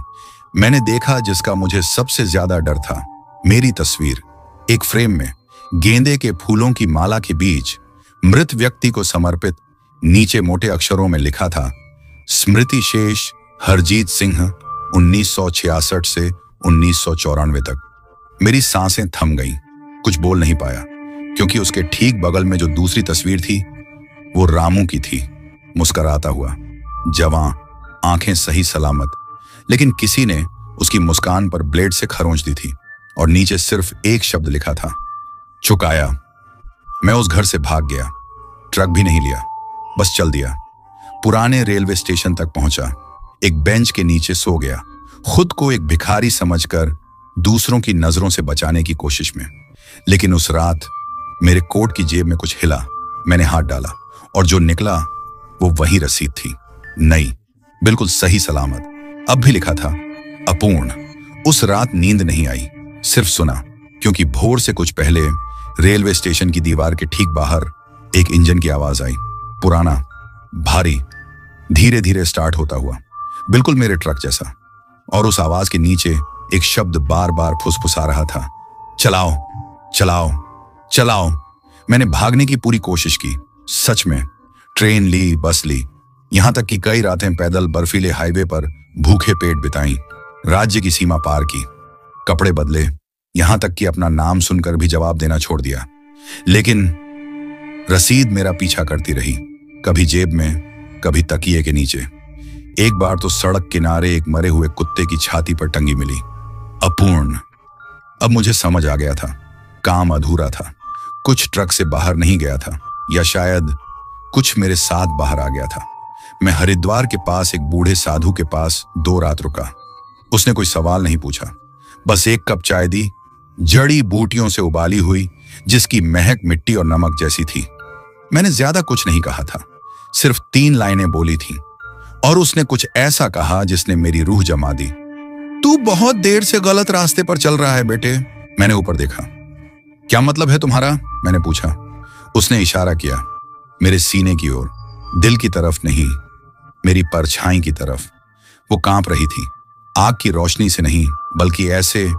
मैंने देखा जिसका मुझे सबसे ज्यादा डर था। मेरी तस्वीर एक फ्रेम में, गेंदे के फूलों की माला के बीच, मृत व्यक्ति को समर्पित। नीचे मोटे अक्षरों में लिखा था, स्मृति शेष हरजीत सिंह, 1966 से 1994 तक। मेरी सांसें थम गईं। कुछ बोल नहीं पाया, क्योंकि उसके ठीक बगल में जो दूसरी तस्वीर थी वो रामू की थी, मुस्कुराता हुआ, जवां, आंखें सही सलामत। लेकिन किसी ने उसकी मुस्कान पर ब्लेड से खरोंच दी थी, और नीचे सिर्फ एक शब्द लिखा था, चुकाया। मैं उस घर से भाग गया। ट्रक भी नहीं लिया, बस चल दिया। पुराने रेलवे स्टेशन तक पहुंचा। एक बेंच के नीचे सो गया, खुद को एक भिखारी समझकर, दूसरों की नजरों से बचाने की कोशिश में। लेकिन उस रात मेरे कोट की जेब में कुछ हिला। मैंने हाथ डाला, और जो निकला वो वही रसीद थी, नई, बिल्कुल सही सलामत। अब भी लिखा था, अपूर्ण। उस रात नींद नहीं आई, सिर्फ सुना, क्योंकि भोर से कुछ पहले रेलवे स्टेशन की दीवार के ठीक बाहर एक इंजन की आवाज आई। पुराना, भारी, धीरे धीरे स्टार्ट होता हुआ, बिल्कुल मेरे ट्रक जैसा। और उस आवाज के नीचे एक शब्द बार बार फुसफुसा रहा था, चलाओ, चलाओ, चलाओ। मैंने भागने की पूरी कोशिश की। सच में ट्रेन ली, बस ली, यहां तक कि कई रातें पैदल बर्फीले हाईवे पर भूखे पेट बिताई। राज्य की सीमा पार की, कपड़े बदले, यहां तक कि अपना नाम सुनकर भी जवाब देना छोड़ दिया। लेकिन रसीद मेरा पीछा करती रही, कभी जेब में, कभी तकिए के नीचे। एक बार तो सड़क किनारे एक मरे हुए कुत्ते की छाती पर टंगी मिली, अपूर्ण। अब मुझे समझ आ गया था, काम अधूरा था। कुछ ट्रक से बाहर नहीं गया था, या शायद कुछ मेरे साथ बाहर आ गया था। मैं हरिद्वार के पास एक बूढ़े साधु के पास 2 रात रुका। उसने कोई सवाल नहीं पूछा, बस एक कप चाय दी, जड़ी बूटियों से उबाली हुई, जिसकी महक मिट्टी और नमक जैसी थी। मैंने ज्यादा कुछ नहीं कहा था, सिर्फ 3 लाइनें बोली थीं, और उसने कुछ ऐसा कहा जिसने मेरी रूह जमा दी। तू बहुत देर से गलत रास्ते पर चल रहा है बेटे। मैंने ऊपर देखा। क्या मतलब है तुम्हारा? मैंने पूछा। उसने इशारा किया, मेरे सीने की ओर, दिल की तरफ नहीं, मेरी परछाई की तरफ। वो कांप रही थी, आग की रोशनी से नहीं, बल्कि ऐसे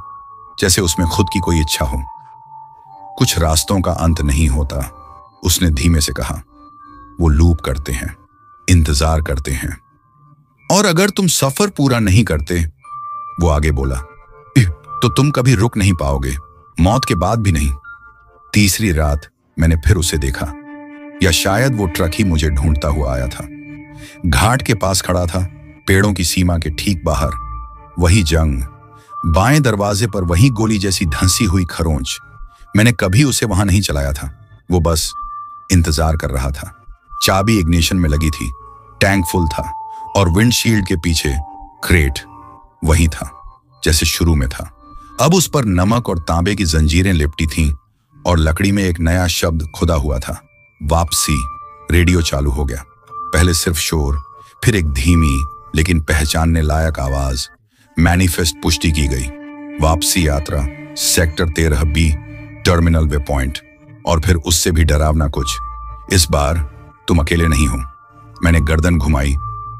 जैसे उसमें खुद की कोई इच्छा हो। कुछ रास्तों का अंत नहीं होता, उसने धीमे से कहा। वो लूप करते हैं, इंतजार करते हैं, और अगर तुम सफर पूरा नहीं करते, वो आगे बोला, तो तुम कभी रुक नहीं पाओगे, मौत के बाद भी नहीं। तीसरी रात मैंने फिर उसे देखा, या शायद वो ट्रक ही मुझे ढूंढता हुआ आया था। घाट के पास खड़ा था, पेड़ों की सीमा के ठीक बाहर। वही जंग, बाएं दरवाजे पर वही गोली जैसी धंसी हुई खरोंच। मैंने कभी उसे वहां नहीं चलाया था, वो बस इंतजार कर रहा था। चाबी इग्निशन में लगी थी, टैंक फुल था और विंडशील्ड के पीछे क्रेट वही था जैसे शुरू में था। अब उस पर नमक और तांबे की जंजीरें लिपटी थीं और लकड़ी में एक नया शब्द खुदा हुआ था, वापसी। रेडियो चालू हो गया। पहले सिर्फ शोर, फिर एक धीमी लेकिन पहचानने लायक आवाज। मैनिफेस्ट पुष्टि की गई, वापसी यात्रा, sector 13B, terminal way point. और फिर उससे भी डरावना कुछ, इस बार तुम अकेले नहीं हो। मैंने गर्दन घुमाई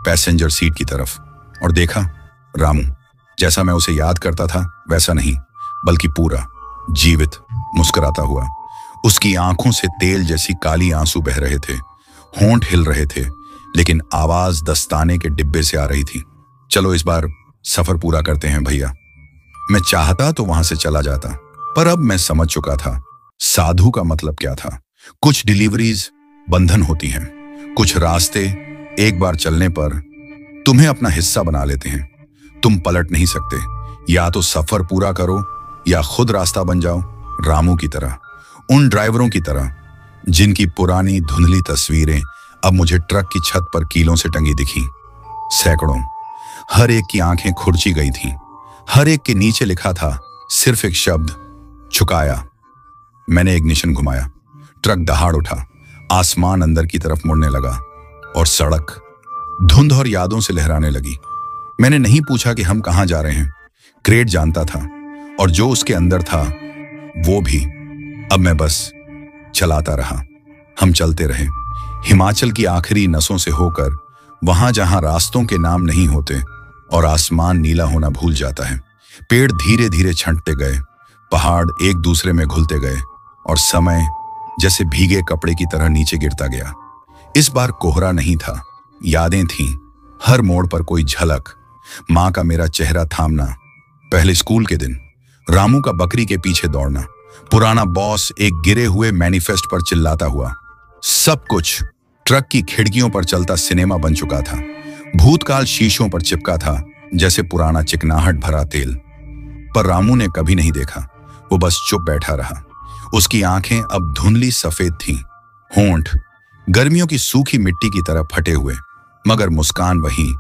पैसेंजर सीट की तरफ और देखा रामू। जैसा मैं उसे याद करता था वैसा नहीं, बल्कि पूरा जीवित, मुस्कुराता हुआ। उसकी आंखों से तेल जैसी काली आंसू बह रहे थे, होंठ हिल रहे थे, लेकिन आवाज दस्ताने के डिब्बे से आ रही थी। चलो इस बार सफर पूरा करते हैं भैया। मैं चाहता तो वहां से चला जाता, पर अब मैं समझ चुका था साधु का मतलब क्या था। कुछ डिलीवरीज बंधन होती हैं, कुछ रास्ते एक बार चलने पर तुम्हें अपना हिस्सा बना लेते हैं। तुम पलट नहीं सकते, या तो सफर पूरा करो या खुद रास्ता बन जाओ। रामू की तरह, उन ड्राइवरों की तरह जिनकी पुरानी धुंधली तस्वीरें अब मुझे ट्रक की छत पर कीलों से टंगी दिखी। सैकड़ों, हर एक की आंखें खुरची गई थीं, हर एक के नीचे लिखा था सिर्फ एक शब्द, झुकाया। मैंने इग्निशन घुमाया, ट्रक दहाड़ उठा, आसमान अंदर की तरफ मुड़ने लगा और सड़क धुंध और यादों से लहराने लगी। मैंने नहीं पूछा कि हम कहां जा रहे हैं, क्रेट जानता था और जो उसके अंदर था वो भी। अब मैं बस चलाता रहा, हम चलते रहे, हिमाचल की आखिरी नसों से होकर वहां जहां रास्तों के नाम नहीं होते और आसमान नीला होना भूल जाता है। पेड़ धीरे धीरे छंटते गए, पहाड़ एक दूसरे में घुलते गए और समय जैसे भीगे कपड़े की तरह नीचे गिरता गया। इस बार कोहरा नहीं था, यादें थीं, हर मोड़ पर कोई झलक। माँ का मेरा चेहरा थामना, पहले स्कूल के दिन, रामू का बकरी के पीछे दौड़ना, पुराना बॉस एक गिरे हुए मैनिफेस्ट पर चिल्लाता हुआ। सब कुछ ट्रक की खिड़कियों पर चलता सिनेमा बन चुका था। भूतकाल शीशों पर चिपका था जैसे पुराना चिकनाहट भरा तेल। पर रामू ने कभी नहीं देखा, वो बस चुप बैठा रहा। उसकी आंखें अब धुंधली सफेद थीं, होंठ गर्मियों की सूखी मिट्टी की तरह फटे हुए, मगर मुस्कान वही।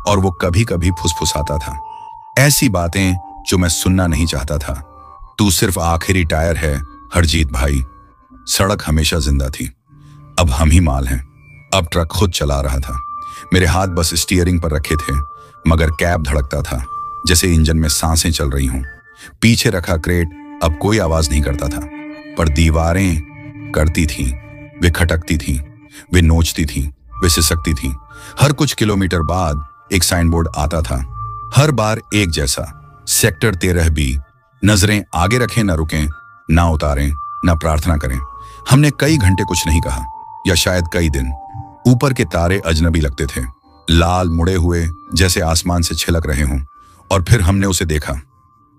और वो कभी कभी फुसफुसाता था, ऐसी बातें जो मैं सुनना नहीं चाहता था। तू सिर्फ आखिरी टायर है हरजीत भाई। सड़क हमेशा जिंदा थी, अब हम ही माल हैं। अब ट्रक खुद चला रहा था, मेरे हाथ बस स्टीयरिंग पर रखे थे, मगर कैब धड़कता था जैसे इंजन में सांसें चल रही हों। पीछे रखा क्रेट अब कोई आवाज नहीं करता था, पर दीवारें करती थीं, वे खटकती थीं, वे नोचती थीं, वे सिसकती थीं। हर कुछ किलोमीटर बाद एक साइन बोर्ड आता था, हर बार एक जैसा, सेक्टर 13B। नजरें आगे रखें, न रुकें, ना उतारें, ना प्रार्थना करें। हमने कई घंटे कुछ नहीं कहा, या शायद कई दिन। ऊपर के तारे अजनबी लगते थे, लाल मुड़े हुए जैसे आसमान से छिलक रहे हों। और फिर हमने उसे देखा,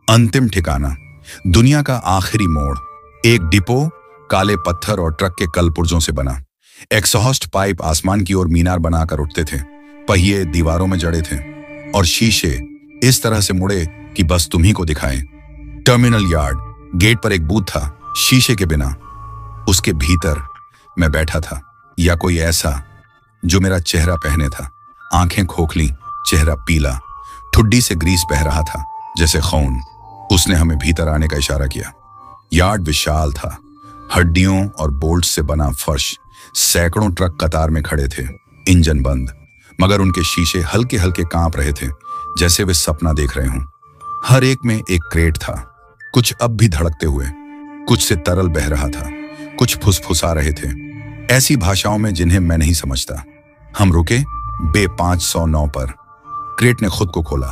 अंतिम ठिकाना, दुनिया का आखिरी मोड़। एक डिपो काले पत्थर और ट्रक के कल पुर्जों से बना। एग्जॉस्ट पाइप आसमान की ओर मीनार बनाकर उठते थे, पहिए दीवारों में जड़े थे और शीशे इस तरह से मुड़े कि बस तुम्ही को दिखाएं। टर्मिनल यार्ड, गेट पर एक बूथ था, शीशे के बिना। उसके भीतर मैं बैठा था, या कोई ऐसा जो मेरा चेहरा पहने था। आंखें खोखली, चेहरा पीला, ठुड्डी से ग्रीस बह रहा था जैसे खून। उसने हमें भीतर आने का इशारा किया। यार्ड विशाल था, हड्डियों और बोल्ट से बना फर्श। सैकड़ों ट्रक कतार में खड़े थे, इंजन बंद, मगर उनके शीशे हल्के हल्के कांप रहे थे जैसे वे सपना देख रहे हों। हर एक में एक क्रेट था, कुछ अब भी धड़कते हुए, कुछ से तरल बह रहा था, कुछ फुसफुसा रहे थे, ऐसी भाषाओं में जिन्हें मैं नहीं समझता। हम रुके बे 509 पर। क्रेट ने खुद को खोला,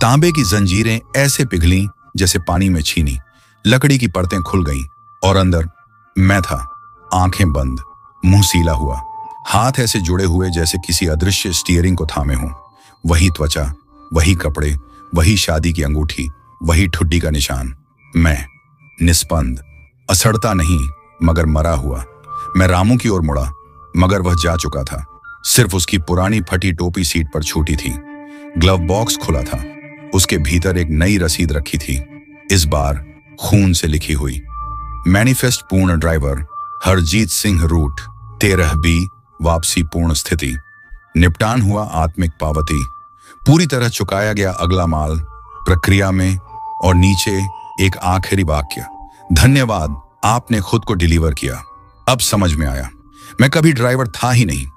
तांबे की जंजीरें ऐसे पिघलीं जैसे पानी में छीनी, लकड़ी की परतें खुल गईं और अंदर मैं था, आंखें बंद, मुंह सीला हुआ, हाथ ऐसे जुड़े हुए जैसे किसी अदृश्य स्टीयरिंग को थामे हों। वही त्वचा, वही कपड़े, वही शादी की अंगूठी, वही ठुड्डी का निशान। मैं निस्पंद, असड़ता नहीं मगर मरा हुआ। मैं रामू की ओर मुड़ा, मगर वह जा चुका था। सिर्फ उसकी पुरानी फटी टोपी सीट पर छूटी थी। ग्लव बॉक्स खुला था, उसके भीतर एक नई रसीद रखी थी, इस बार खून से लिखी हुई। मैनिफेस्ट पूर्ण driver Harjeet Singh root 13B वापसी पूर्ण स्थिति। निपटान हुआ आत्मिक पावती। पूरी तरह चुकाया गया अगला माल प्रक्रिया में। और नीचे एक आखिरी वाक्य, धन्यवाद आपने खुद को डिलीवर किया। अब समझ में आया, मैं कभी ड्राइवर था ही नहीं।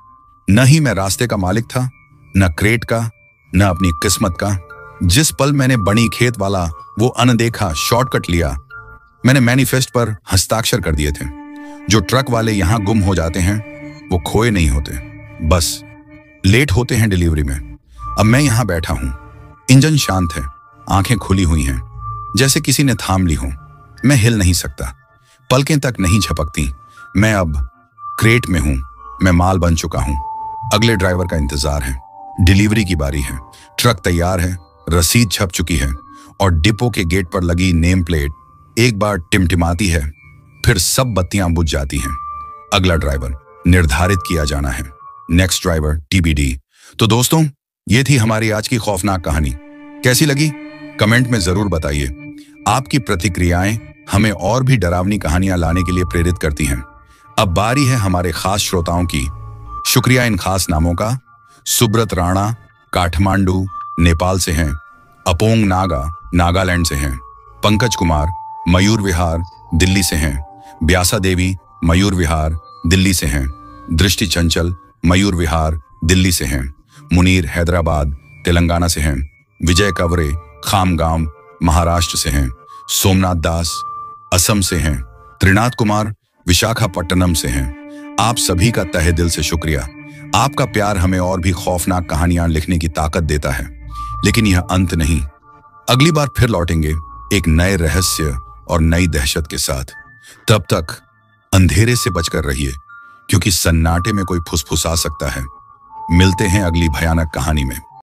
न ही मैं रास्ते का मालिक था, न क्रेट का, न अपनी किस्मत का। जिस पल मैंने बनी खेत वाला वो अनदेखा शॉर्टकट लिया, मैंने मैनिफेस्ट पर हस्ताक्षर कर दिए थे। जो ट्रक वाले यहां गुम हो जाते हैं वो खोए नहीं होते, बस लेट होते हैं डिलीवरी में। अब मैं यहां बैठा हूं, इंजन शांत है, आंखें खुली हुई हैं, जैसे किसी ने थाम ली हो। मैं हिल नहीं सकता, पलकें तक नहीं झपकती। मैं अब क्रेट में हूं, मैं माल बन चुका हूं। अगले ड्राइवर का इंतजार है, डिलीवरी की बारी है। ट्रक तैयार है, रसीद छप चुकी है और डिपो के गेट पर लगी नेम प्लेट एक बार टिमटिमाती है, फिर सब बत्तियां बुझ जाती हैं। अगला ड्राइवर निर्धारित किया जाना है, नेक्स्ट ड्राइवर TBD। तो दोस्तों, ये थी हमारी आज की खौफनाक कहानी। कैसी लगी कमेंट में जरूर बताइए। आपकी प्रतिक्रियाएं हमें और भी डरावनी कहानियां लाने के लिए प्रेरित करती हैं। अब बारी है हमारे खास श्रोताओं की। शुक्रिया इन खास नामों का। सुब्रत राणा काठमांडू नेपाल से हैं, अपोंग नागा नागालैंड से हैं, पंकज कुमार मयूर विहार दिल्ली से हैं, ब्यासा देवी मयूर विहार दिल्ली से हैं, दृष्टि चंचल मयूर विहार दिल्ली से हैं, मुनीर हैदराबाद तेलंगाना से हैं, विजय कवरे खामगांव महाराष्ट्र से हैं, सोमनाथ दास असम से हैं, त्रिनाथ कुमार विशाखापट्टनम से हैं। आप सभी का तहे दिल से शुक्रिया। आपका प्यार हमें और भी खौफनाक कहानियां लिखने की ताकत देता है। लेकिन यह अंत नहीं, अगली बार फिर लौटेंगे एक नए रहस्य और नई दहशत के साथ। तब तक अंधेरे से बचकर रहिए, क्योंकि सन्नाटे में कोई फुसफुसा सकता है। मिलते हैं अगली भयानक कहानी में।